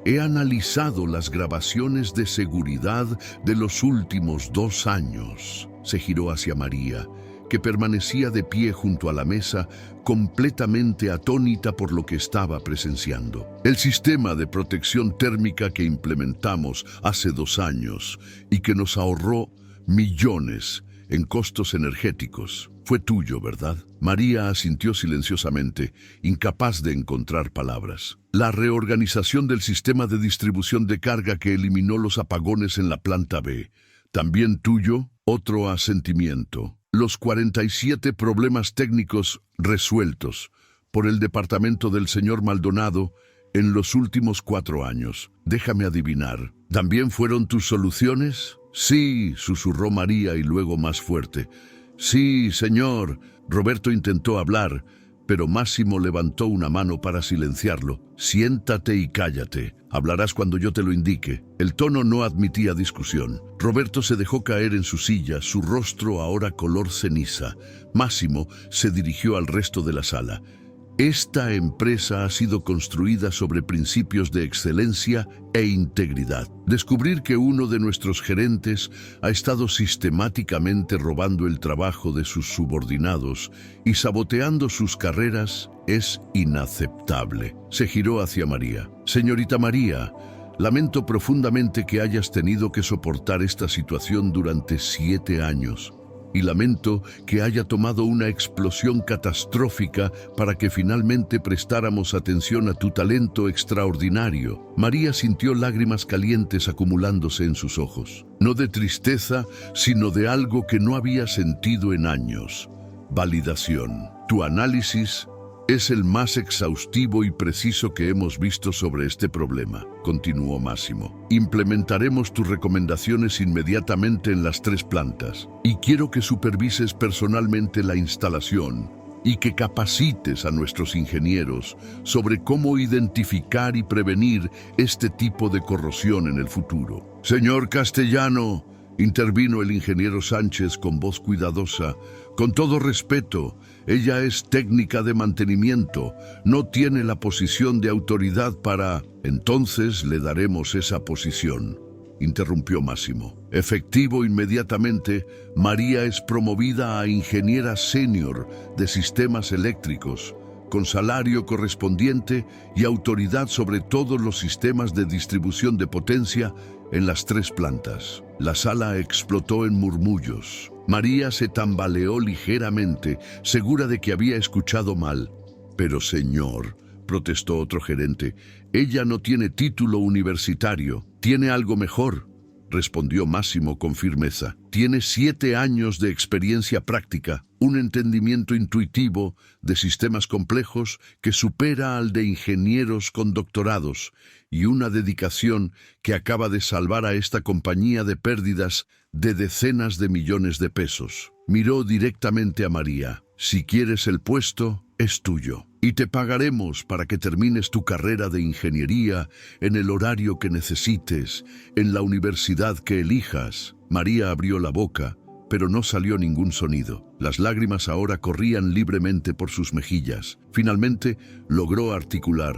He analizado las grabaciones de seguridad de los últimos 2 años». Se giró hacia María, que permanecía de pie junto a la mesa, completamente atónita por lo que estaba presenciando. «El sistema de protección térmica que implementamos hace 2 años y que nos ahorró millones en costos energéticos fue tuyo, ¿verdad?» María asintió silenciosamente, incapaz de encontrar palabras. «La reorganización del sistema de distribución de carga que eliminó los apagones en la planta B, ¿también tuyo?» Otro asentimiento. «Los 47 problemas técnicos resueltos por el departamento del señor Maldonado en los últimos 4 años. Déjame adivinar, ¿también fueron tus soluciones?» «Sí», susurró María y luego más fuerte. «Sí, señor». Roberto intentó hablar, pero Máximo levantó una mano para silenciarlo. «Siéntate y cállate. Hablarás cuando yo te lo indique». El tono no admitía discusión. Roberto se dejó caer en su silla, su rostro ahora color ceniza. Máximo se dirigió al resto de la sala. «Esta empresa ha sido construida sobre principios de excelencia e integridad. Descubrir que uno de nuestros gerentes ha estado sistemáticamente robando el trabajo de sus subordinados y saboteando sus carreras es inaceptable». Se giró hacia María. «Señorita María, lamento profundamente que hayas tenido que soportar esta situación durante 7 años. Y lamento que haya tomado una explosión catastrófica para que finalmente prestáramos atención a tu talento extraordinario». María sintió lágrimas calientes acumulándose en sus ojos. No de tristeza, sino de algo que no había sentido en años. Validación. «Tu análisis es el más exhaustivo y preciso que hemos visto sobre este problema», continuó Máximo. «Implementaremos tus recomendaciones inmediatamente en las 3 plantas y quiero que supervises personalmente la instalación y que capacites a nuestros ingenieros sobre cómo identificar y prevenir este tipo de corrosión en el futuro. Señor Castellano, intervino el ingeniero Sánchez con voz cuidadosa, con todo respeto, ella es técnica de mantenimiento, no tiene la posición de autoridad para... Entonces le daremos esa posición, interrumpió Máximo. Efectivo inmediatamente, María es promovida a ingeniera senior de sistemas eléctricos, con salario correspondiente y autoridad sobre todos los sistemas de distribución de potencia en las 3 plantas. La sala explotó en murmullos. María se tambaleó ligeramente, segura de que había escuchado mal. Pero señor, protestó otro gerente, ella no tiene título universitario, tiene algo mejor, respondió Máximo con firmeza. Tiene 7 años de experiencia práctica, un entendimiento intuitivo de sistemas complejos que supera al de ingenieros con doctorados y una dedicación que acaba de salvar a esta compañía de pérdidas de decenas de millones de pesos. Miró directamente a María. Si quieres el puesto, es tuyo. Y te pagaremos para que termines tu carrera de ingeniería en el horario que necesites, en la universidad que elijas. María abrió la boca, pero no salió ningún sonido. Las lágrimas ahora corrían libremente por sus mejillas. Finalmente logró articular: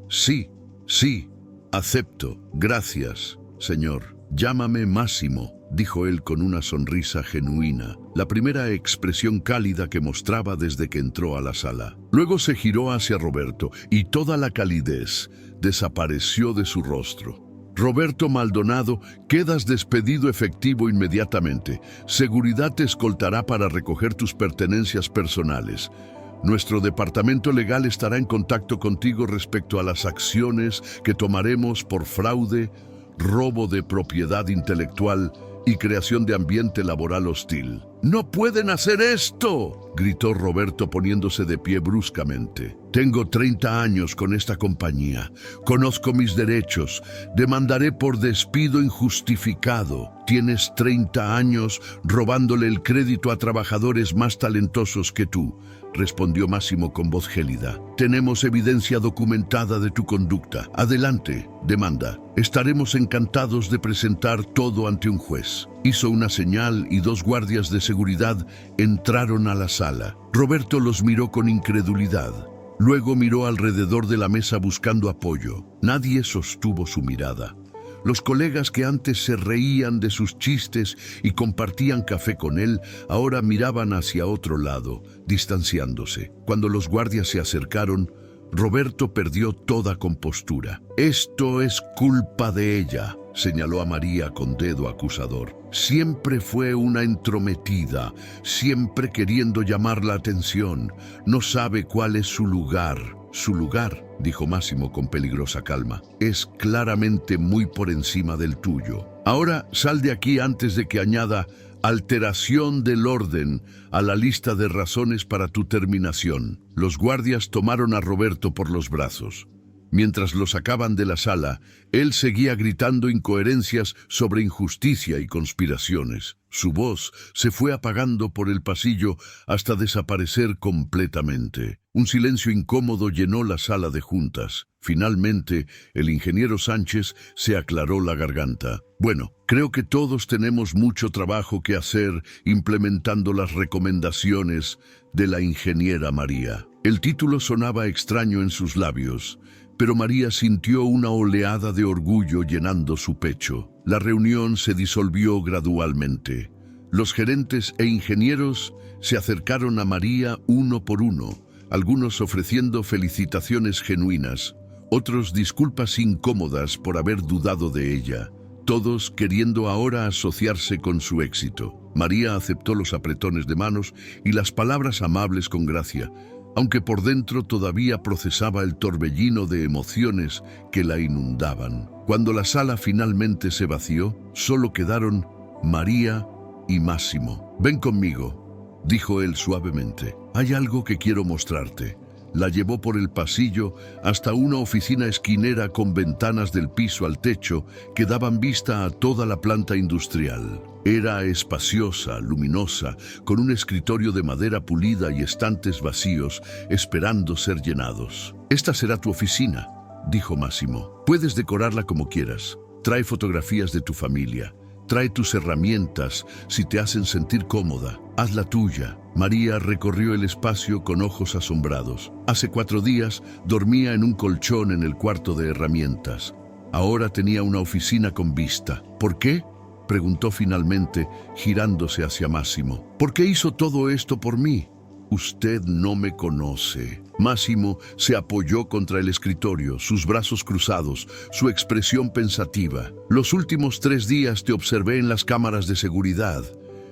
sí, acepto. Gracias, señor. Llámame Máximo, dijo él con una sonrisa genuina, la primera expresión cálida que mostraba desde que entró a la sala. Luego se giró hacia Roberto y toda la calidez desapareció de su rostro. Roberto Maldonado, quedas despedido efectivo inmediatamente. Seguridad te escoltará para recoger tus pertenencias personales. Nuestro departamento legal estará en contacto contigo respecto a las acciones que tomaremos por fraude, robo de propiedad intelectual y creación de ambiente laboral hostil. ¡No pueden hacer esto!, gritó Roberto poniéndose de pie bruscamente. Tengo 30 años con esta compañía. Conozco mis derechos. Demandaré por despido injustificado. Tienes 30 años robándole el crédito a trabajadores más talentosos que tú, respondió Máximo con voz gélida. Tenemos evidencia documentada de tu conducta. Adelante, demanda. Estaremos encantados de presentar todo ante un juez. Hizo una señal y 2 guardias de seguridad entraron a la sala. Roberto los miró con incredulidad. Luego miró alrededor de la mesa buscando apoyo. Nadie sostuvo su mirada. Los colegas que antes se reían de sus chistes y compartían café con él, ahora miraban hacia otro lado, distanciándose. Cuando los guardias se acercaron, Roberto perdió toda compostura. Esto es culpa de ella, señaló a María con dedo acusador. Siempre fue una entrometida, siempre queriendo llamar la atención. No sabe cuál es su lugar. Su lugar, dijo Máximo con peligrosa calma, es claramente muy por encima del tuyo. Ahora sal de aquí antes de que añada alteración del orden a la lista de razones para tu terminación. Los guardias tomaron a Roberto por los brazos. Mientras lo sacaban de la sala, él seguía gritando incoherencias sobre injusticia y conspiraciones. Su voz se fue apagando por el pasillo hasta desaparecer completamente. Un silencio incómodo llenó la sala de juntas. Finalmente, el ingeniero Sánchez se aclaró la garganta. Bueno, creo que todos tenemos mucho trabajo que hacer implementando las recomendaciones de la ingeniera María. El título sonaba extraño en sus labios, pero María sintió una oleada de orgullo llenando su pecho. La reunión se disolvió gradualmente. Los gerentes e ingenieros se acercaron a María uno por uno, algunos ofreciendo felicitaciones genuinas, otros disculpas incómodas por haber dudado de ella, todos queriendo ahora asociarse con su éxito. María aceptó los apretones de manos y las palabras amables con gracia, aunque por dentro todavía procesaba el torbellino de emociones que la inundaban. Cuando la sala finalmente se vació, solo quedaron María y Máximo. «Ven conmigo», dijo él suavemente. «Hay algo que quiero mostrarte. La llevó por el pasillo hasta una oficina esquinera con ventanas del piso al techo que daban vista a toda la planta industrial. Era espaciosa, luminosa, con un escritorio de madera pulida y estantes vacíos esperando ser llenados. «Esta será tu oficina», dijo Máximo. «Puedes decorarla como quieras. Trae fotografías de tu familia. Trae tus herramientas si te hacen sentir cómoda. Haz la tuya». María recorrió el espacio con ojos asombrados. Hace 4 días dormía en un colchón en el cuarto de herramientas. Ahora tenía una oficina con vista. ¿Por qué?, preguntó finalmente, girándose hacia Máximo. «¿Por qué hizo todo esto por mí?» «Usted no me conoce». Máximo se apoyó contra el escritorio, sus brazos cruzados, su expresión pensativa. «Los últimos 3 días te observé en las cámaras de seguridad.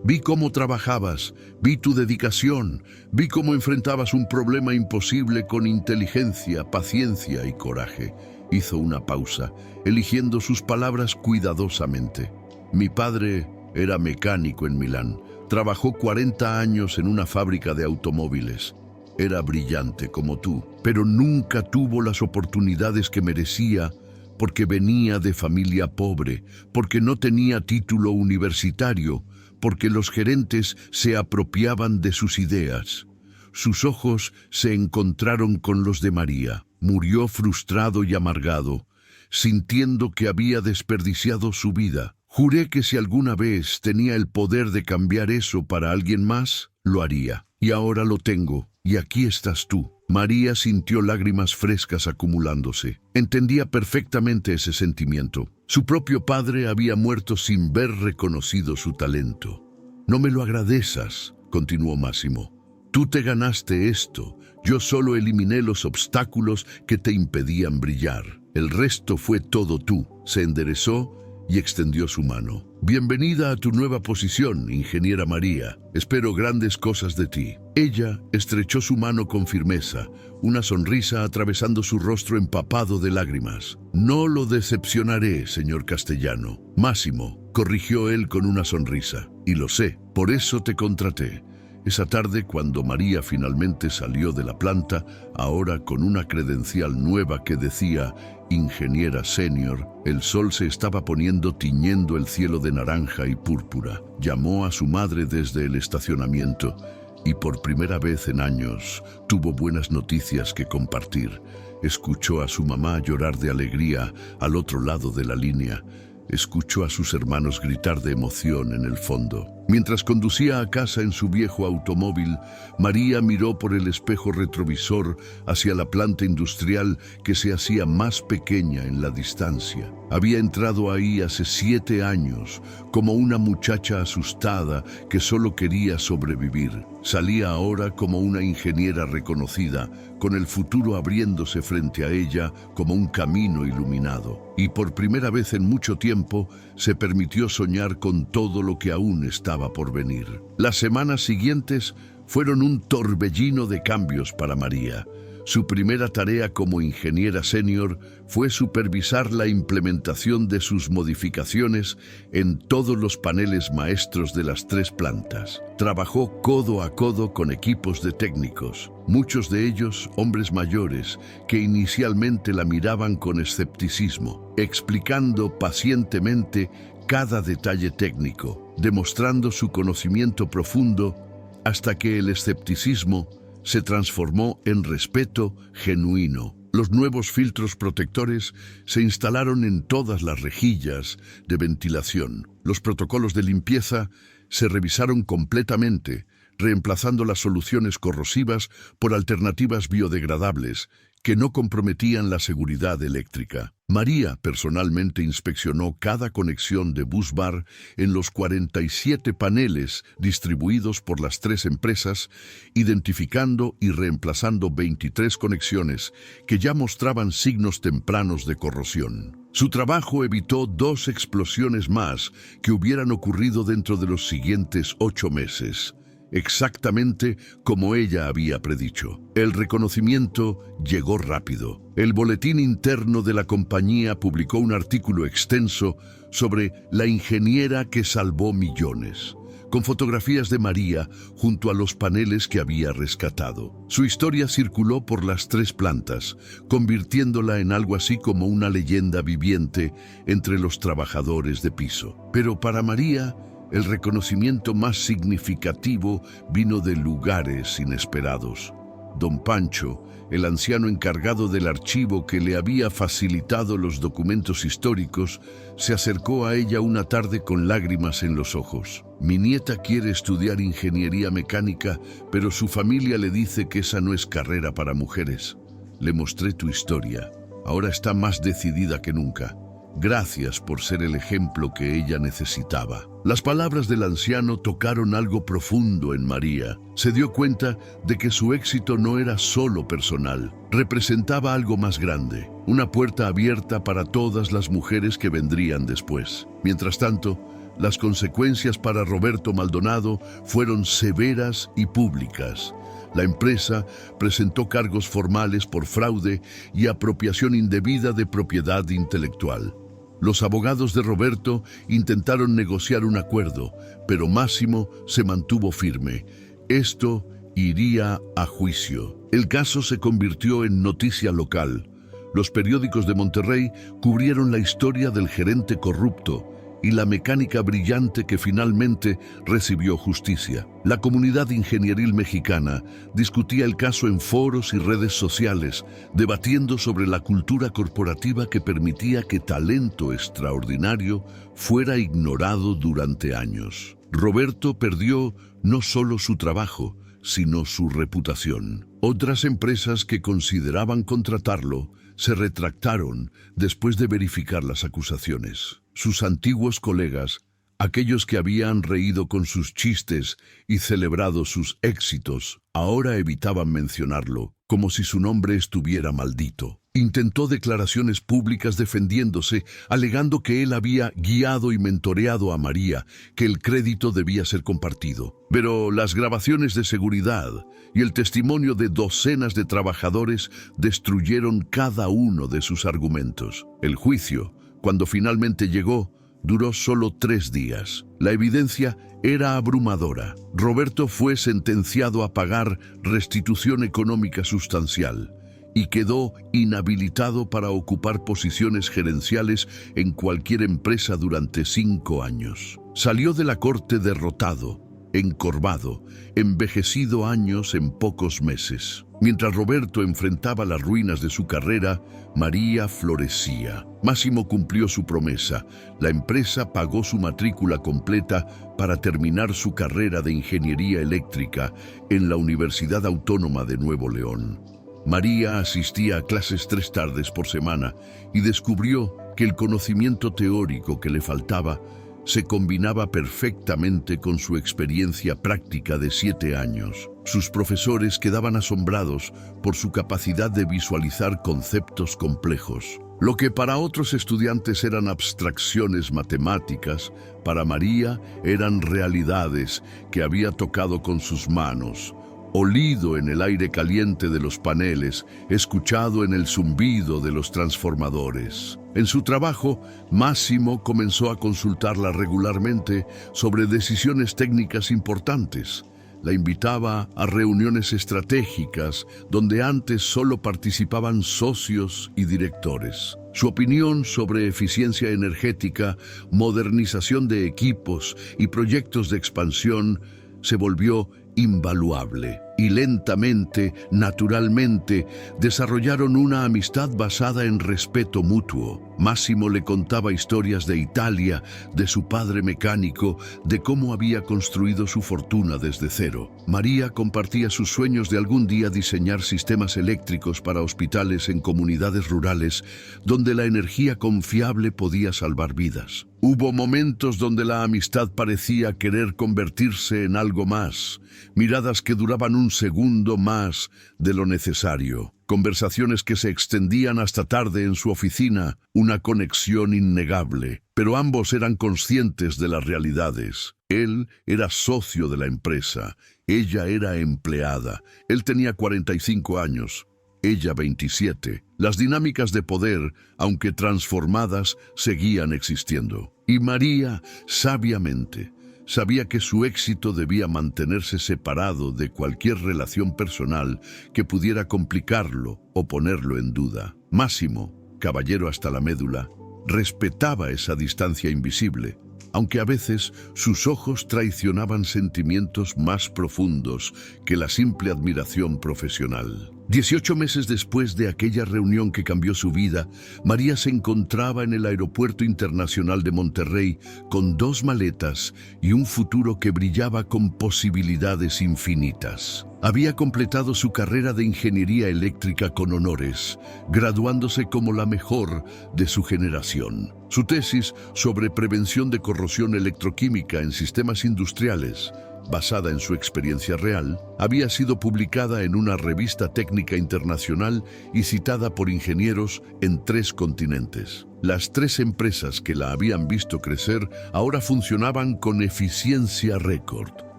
Vi cómo trabajabas, vi tu dedicación, vi cómo enfrentabas un problema imposible con inteligencia, paciencia y coraje». Hizo una pausa, eligiendo sus palabras cuidadosamente. «Mi padre era mecánico en Milán. Trabajó 40 años en una fábrica de automóviles. Era brillante como tú, pero nunca tuvo las oportunidades que merecía porque venía de familia pobre, porque no tenía título universitario, porque los gerentes se apropiaban de sus ideas». Sus ojos se encontraron con los de María. Murió frustrado y amargado, sintiendo que había desperdiciado su vida. «Juré que si alguna vez tenía el poder de cambiar eso para alguien más, lo haría. Y ahora lo tengo, y aquí estás tú». María sintió lágrimas frescas acumulándose. Entendía perfectamente ese sentimiento. Su propio padre había muerto sin ver reconocido su talento. «No me lo agradezcas», continuó Máximo. «Tú te ganaste esto. Yo solo eliminé los obstáculos que te impedían brillar. El resto fue todo tú». Se enderezó y extendió su mano. «Bienvenida a tu nueva posición, ingeniera María. Espero grandes cosas de ti». Ella estrechó su mano con firmeza, una sonrisa atravesando su rostro empapado de lágrimas. «No lo decepcionaré, señor Castellano». «Máximo», corrigió él con una sonrisa. «Y lo sé, por eso te contraté». Esa tarde, cuando María finalmente salió de la planta, ahora con una credencial nueva que decía ingeniera senior, el sol se estaba poniendo tiñendo el cielo de naranja y púrpura. Llamó a su madre desde el estacionamiento y por primera vez en años tuvo buenas noticias que compartir. Escuchó a su mamá llorar de alegría al otro lado de la línea. Escuchó a sus hermanos gritar de emoción en el fondo. Mientras conducía a casa en su viejo automóvil, María miró por el espejo retrovisor hacia la planta industrial que se hacía más pequeña en la distancia. Había entrado ahí hace 7 años, como una muchacha asustada que solo quería sobrevivir. Salía ahora como una ingeniera reconocida, con el futuro abriéndose frente a ella como un camino iluminado. Y por primera vez en mucho tiempo, se permitió soñar con todo lo que aún estaba por venir. Las semanas siguientes fueron un torbellino de cambios para María. Su primera tarea como ingeniera senior fue supervisar la implementación de sus modificaciones en todos los paneles maestros de las 3 plantas. Trabajó codo a codo con equipos de técnicos, muchos de ellos hombres mayores que inicialmente la miraban con escepticismo, explicando pacientemente cada detalle técnico, demostrando su conocimiento profundo hasta que el escepticismo se transformó en respeto genuino. Los nuevos filtros protectores se instalaron en todas las rejillas de ventilación. Los protocolos de limpieza se revisaron completamente, reemplazando las soluciones corrosivas por alternativas biodegradables que no comprometían la seguridad eléctrica. María personalmente inspeccionó cada conexión de busbar en los 47 paneles distribuidos por las 3 empresas, identificando y reemplazando 23 conexiones que ya mostraban signos tempranos de corrosión. Su trabajo evitó 2 explosiones más que hubieran ocurrido dentro de los siguientes 8 meses. Exactamente como ella había predicho. El reconocimiento llegó rápido. El boletín interno de la compañía publicó un artículo extenso sobre la ingeniera que salvó millones, con fotografías de María junto a los paneles que había rescatado. Su historia circuló por las 3 plantas, convirtiéndola en algo así como una leyenda viviente entre los trabajadores de piso. Pero para María, el reconocimiento más significativo vino de lugares inesperados. Don Pancho, el anciano encargado del archivo que le había facilitado los documentos históricos, se acercó a ella una tarde con lágrimas en los ojos. Mi nieta quiere estudiar ingeniería mecánica, pero su familia le dice que esa no es carrera para mujeres. Le mostré tu historia. Ahora está más decidida que nunca. Gracias por ser el ejemplo que ella necesitaba. Las palabras del anciano tocaron algo profundo en María. Se dio cuenta de que su éxito no era solo personal, representaba algo más grande, una puerta abierta para todas las mujeres que vendrían después. Mientras tanto, las consecuencias para Roberto Maldonado fueron severas y públicas. La empresa presentó cargos formales por fraude y apropiación indebida de propiedad intelectual. Los abogados de Roberto intentaron negociar un acuerdo, pero Máximo se mantuvo firme. Esto iría a juicio. El caso se convirtió en noticia local. Los periódicos de Monterrey cubrieron la historia del gerente corrupto y la mecánica brillante que finalmente recibió justicia. La comunidad ingenieril mexicana discutía el caso en foros y redes sociales, debatiendo sobre la cultura corporativa que permitía que talento extraordinario fuera ignorado durante años. Roberto perdió no solo su trabajo, sino su reputación. Otras empresas que consideraban contratarlo se retractaron después de verificar las acusaciones. Sus antiguos colegas, aquellos que habían reído con sus chistes y celebrado sus éxitos, ahora evitaban mencionarlo, como si su nombre estuviera maldito. Intentó declaraciones públicas defendiéndose, alegando que él había guiado y mentoreado a María, que el crédito debía ser compartido. Pero las grabaciones de seguridad y el testimonio de docenas de trabajadores destruyeron cada uno de sus argumentos. El juicio, cuando finalmente llegó, duró solo 3 días. La evidencia era abrumadora. Roberto fue sentenciado a pagar restitución económica sustancial y quedó inhabilitado para ocupar posiciones gerenciales en cualquier empresa durante 5 años. Salió de la corte derrotado, encorvado, envejecido años en pocos meses. Mientras Roberto enfrentaba las ruinas de su carrera, María florecía. Máximo cumplió su promesa. La empresa pagó su matrícula completa para terminar su carrera de ingeniería eléctrica en la Universidad Autónoma de Nuevo León. María asistía a clases 3 tardes por semana y descubrió que el conocimiento teórico que le faltaba se combinaba perfectamente con su experiencia práctica de 7 años. Sus profesores quedaban asombrados por su capacidad de visualizar conceptos complejos. Lo que para otros estudiantes eran abstracciones matemáticas, para María eran realidades que había tocado con sus manos, olido en el aire caliente de los paneles, escuchado en el zumbido de los transformadores. En su trabajo, Máximo comenzó a consultarla regularmente sobre decisiones técnicas importantes. La invitaba a reuniones estratégicas donde antes solo participaban socios y directores. Su opinión sobre eficiencia energética, modernización de equipos y proyectos de expansión se volvió invaluable, y lentamente, naturalmente, desarrollaron una amistad basada en respeto mutuo. Máximo le contaba historias de Italia, de su padre mecánico, de cómo había construido su fortuna desde cero. María compartía sus sueños de algún día diseñar sistemas eléctricos para hospitales en comunidades rurales, donde la energía confiable podía salvar vidas. Hubo momentos donde la amistad parecía querer convertirse en algo más, miradas que duraban un segundo más de lo necesario, conversaciones que se extendían hasta tarde en su oficina, una conexión innegable, pero ambos eran conscientes de las realidades. Él era socio de la empresa, ella era empleada, él tenía 45 años. Ella 27. Las dinámicas de poder, aunque transformadas, seguían existiendo. Y María, sabiamente, Sabía que su éxito debía mantenerse separado de cualquier relación personal que pudiera complicarlo o ponerlo en duda. Máximo, caballero hasta la médula, respetaba esa distancia invisible, aunque a veces sus ojos traicionaban sentimientos más profundos que la simple admiración profesional. 18 meses después de aquella reunión que cambió su vida, María se encontraba en el Aeropuerto Internacional de Monterrey con 2 maletas y un futuro que brillaba con posibilidades infinitas. Había completado su carrera de ingeniería eléctrica con honores, graduándose como la mejor de su generación. Su tesis sobre prevención de corrosión electroquímica en sistemas industriales, basada en su experiencia real, había sido publicada en una revista técnica internacional y citada por ingenieros en 3 continentes. Las 3 empresas que la habían visto crecer ahora funcionaban con eficiencia récord.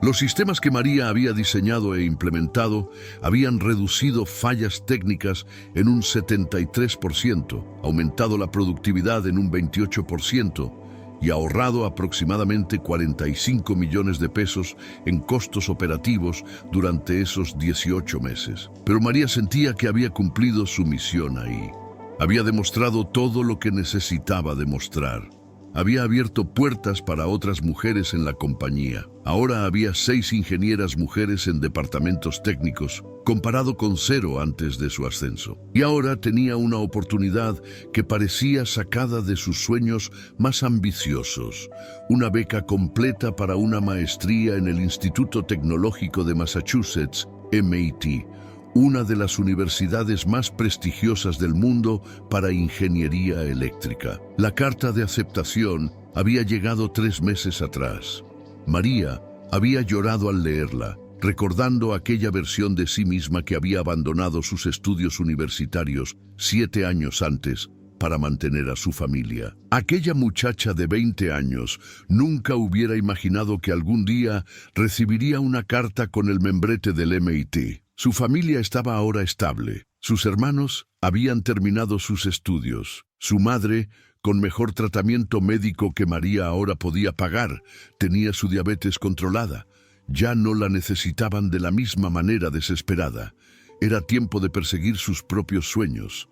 Los sistemas que María había diseñado e implementado habían reducido fallas técnicas en un 73%, aumentado la productividad en un 28%, y ahorrado aproximadamente 45 millones de pesos en costos operativos durante esos 18 meses. Pero María sentía que había cumplido su misión ahí. Había demostrado todo lo que necesitaba demostrar. Había abierto puertas para otras mujeres en la compañía. Ahora había 6 ingenieras mujeres en departamentos técnicos, comparado con 0 antes de su ascenso. Y ahora tenía una oportunidad que parecía sacada de sus sueños más ambiciosos, una beca completa para una maestría en el Instituto Tecnológico de Massachusetts, MIT, una de las universidades más prestigiosas del mundo para ingeniería eléctrica. La carta de aceptación había llegado 3 meses atrás. María había llorado al leerla, recordando aquella versión de sí misma que había abandonado sus estudios universitarios 7 años antes para mantener a su familia. Aquella muchacha de 20 años nunca hubiera imaginado que algún día recibiría una carta con el membrete del MIT. Su familia estaba ahora estable. Sus hermanos habían terminado sus estudios. Su madre, con mejor tratamiento médico que María ahora podía pagar, tenía su diabetes controlada. Ya no la necesitaban de la misma manera desesperada. Era tiempo de perseguir sus propios sueños.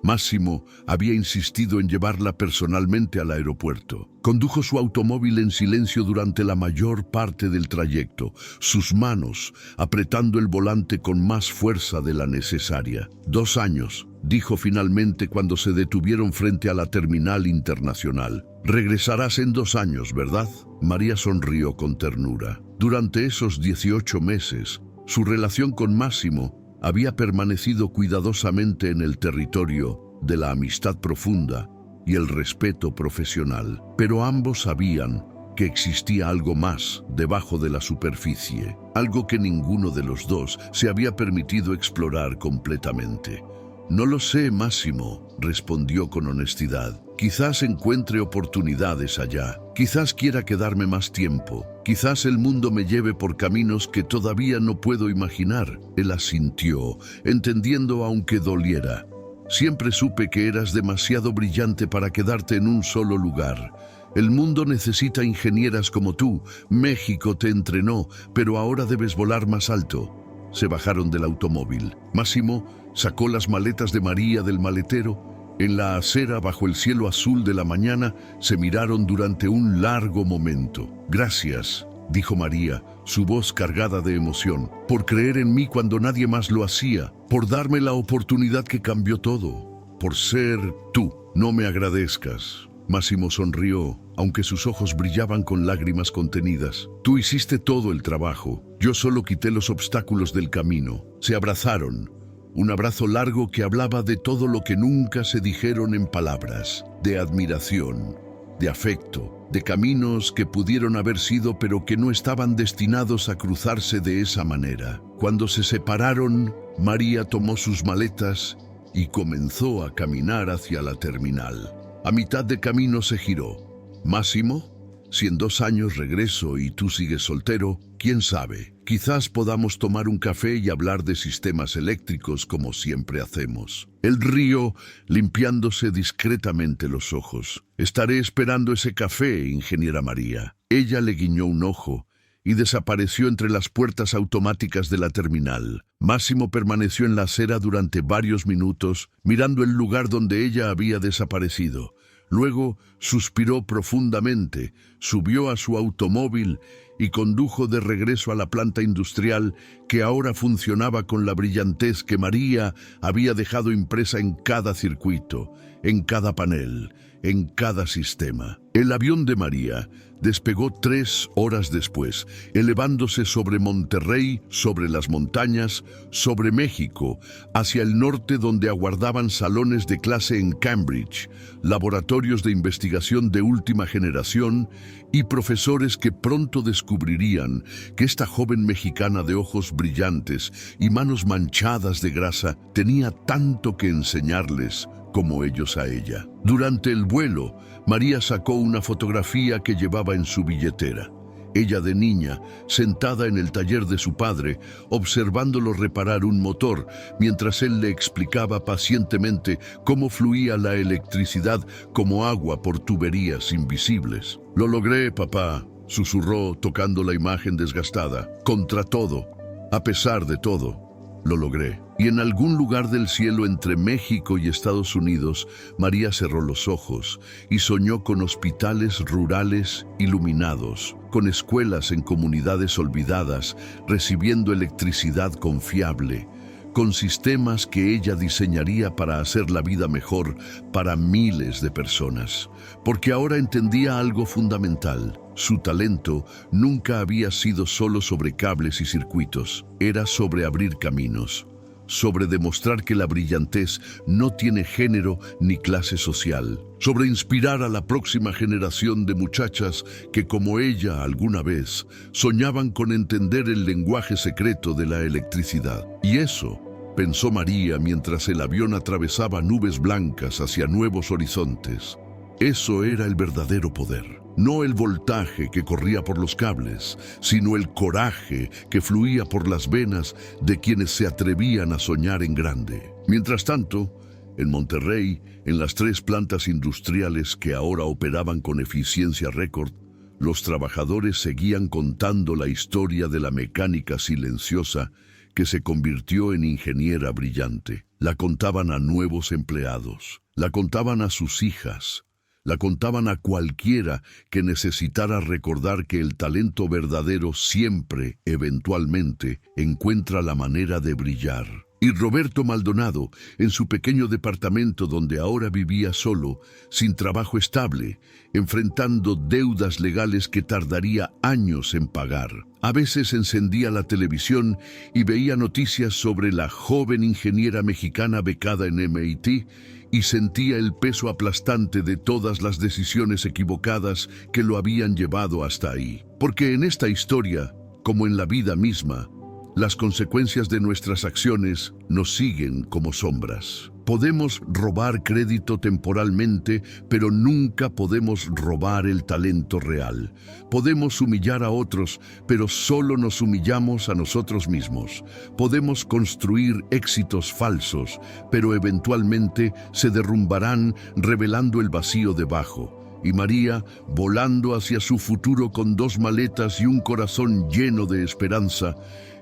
Máximo había insistido en llevarla personalmente al aeropuerto. Condujo su automóvil en silencio durante la mayor parte del trayecto, sus manos apretando el volante con más fuerza de la necesaria. 2 años, dijo finalmente cuando se detuvieron frente a la terminal internacional. Regresarás en 2 años, ¿verdad? María sonrió con ternura. Durante esos 18 meses, su relación con Máximo había permanecido cuidadosamente en el territorio de la amistad profunda y el respeto profesional, pero ambos sabían que existía algo más debajo de la superficie, algo que ninguno de los dos se había permitido explorar completamente. No lo sé, Máximo, respondió con honestidad. Quizás encuentre oportunidades allá. Quizás quiera quedarme más tiempo. Quizás el mundo me lleve por caminos que todavía no puedo imaginar. Él asintió, entendiendo aunque doliera. Siempre supe que eras demasiado brillante para quedarte en un solo lugar. El mundo necesita ingenieras como tú. México te entrenó, pero ahora debes volar más alto. Se bajaron del automóvil. Máximo sacó las maletas de María del maletero. En la acera, bajo el cielo azul de la mañana, se miraron durante un largo momento. Gracias, dijo María, su voz cargada de emoción, por creer en mí cuando nadie más lo hacía, por darme la oportunidad que cambió todo, por ser tú. No me agradezcas. Máximo sonrió, aunque sus ojos brillaban con lágrimas contenidas. Tú hiciste todo el trabajo. Yo solo quité los obstáculos del camino. Se abrazaron. Un abrazo largo que hablaba de todo lo que nunca se dijeron en palabras, de admiración, de afecto, de caminos que pudieron haber sido pero que no estaban destinados a cruzarse de esa manera. Cuando se separaron, María tomó sus maletas y comenzó a caminar hacia la terminal. A mitad de camino se giró. Máximo, si en 2 años regreso y tú sigues soltero, quién sabe, quizás podamos tomar un café y hablar de sistemas eléctricos como siempre hacemos. Él rió, limpiándose discretamente los ojos. Estaré esperando ese café, ingeniera María. Ella le guiñó un ojo y desapareció entre las puertas automáticas de la terminal. Máximo permaneció en la acera durante varios minutos, mirando el lugar donde ella había desaparecido. Luego suspiró profundamente, subió a su automóvil y condujo de regreso a la planta industrial que ahora funcionaba con la brillantez que María había dejado impresa en cada circuito, en cada panel, en cada sistema. El avión de María despegó 3 horas después, elevándose sobre Monterrey, sobre las montañas, sobre México, hacia el norte donde aguardaban salones de clase en Cambridge, laboratorios de investigación de última generación y profesores que pronto descubrirían que esta joven mexicana de ojos brillantes y manos manchadas de grasa tenía tanto que enseñarles como ellos a ella. Durante el vuelo, María sacó una fotografía que llevaba en su billetera. Ella de niña, sentada en el taller de su padre, observándolo reparar un motor, mientras él le explicaba pacientemente cómo fluía la electricidad como agua por tuberías invisibles. «Lo logré, papá», susurró, tocando la imagen desgastada. «Contra todo, a pesar de todo, lo logré». Y en algún lugar del cielo entre México y Estados Unidos, María cerró los ojos y soñó con hospitales rurales iluminados, con escuelas en comunidades olvidadas, recibiendo electricidad confiable, con sistemas que ella diseñaría para hacer la vida mejor para miles de personas. Porque ahora entendía algo fundamental. Su talento nunca había sido solo sobre cables y circuitos, era sobre abrir caminos, sobre demostrar que la brillantez no tiene género ni clase social, sobre inspirar a la próxima generación de muchachas que, como ella alguna vez, soñaban con entender el lenguaje secreto de la electricidad. Y eso, pensó María mientras el avión atravesaba nubes blancas hacia nuevos horizontes, eso era el verdadero poder. No el voltaje que corría por los cables, sino el coraje que fluía por las venas de quienes se atrevían a soñar en grande. Mientras tanto, en Monterrey, en las 3 plantas industriales que ahora operaban con eficiencia récord, los trabajadores seguían contando la historia de la mecánica silenciosa que se convirtió en ingeniera brillante. La contaban a nuevos empleados, la contaban a sus hijas, la contaban a cualquiera que necesitara recordar que el talento verdadero siempre, eventualmente, encuentra la manera de brillar. Y Roberto Maldonado, en su pequeño departamento donde ahora vivía solo, sin trabajo estable, enfrentando deudas legales que tardaría años en pagar. A veces encendía la televisión y veía noticias sobre la joven ingeniera mexicana becada en MIT y sentía el peso aplastante de todas las decisiones equivocadas que lo habían llevado hasta ahí. Porque en esta historia, como en la vida misma, las consecuencias de nuestras acciones nos siguen como sombras. Podemos robar crédito temporalmente, pero nunca podemos robar el talento real. Podemos humillar a otros, pero solo nos humillamos a nosotros mismos. Podemos construir éxitos falsos, pero eventualmente se derrumbarán revelando el vacío debajo. Y María, volando hacia su futuro con 2 maletas y un corazón lleno de esperanza,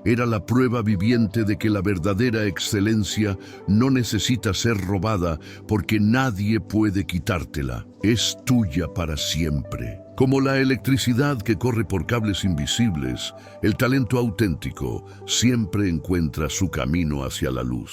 era la prueba viviente de que la verdadera excelencia no necesita ser robada porque nadie puede quitártela. Es tuya para siempre. Como la electricidad que corre por cables invisibles, el talento auténtico siempre encuentra su camino hacia la luz.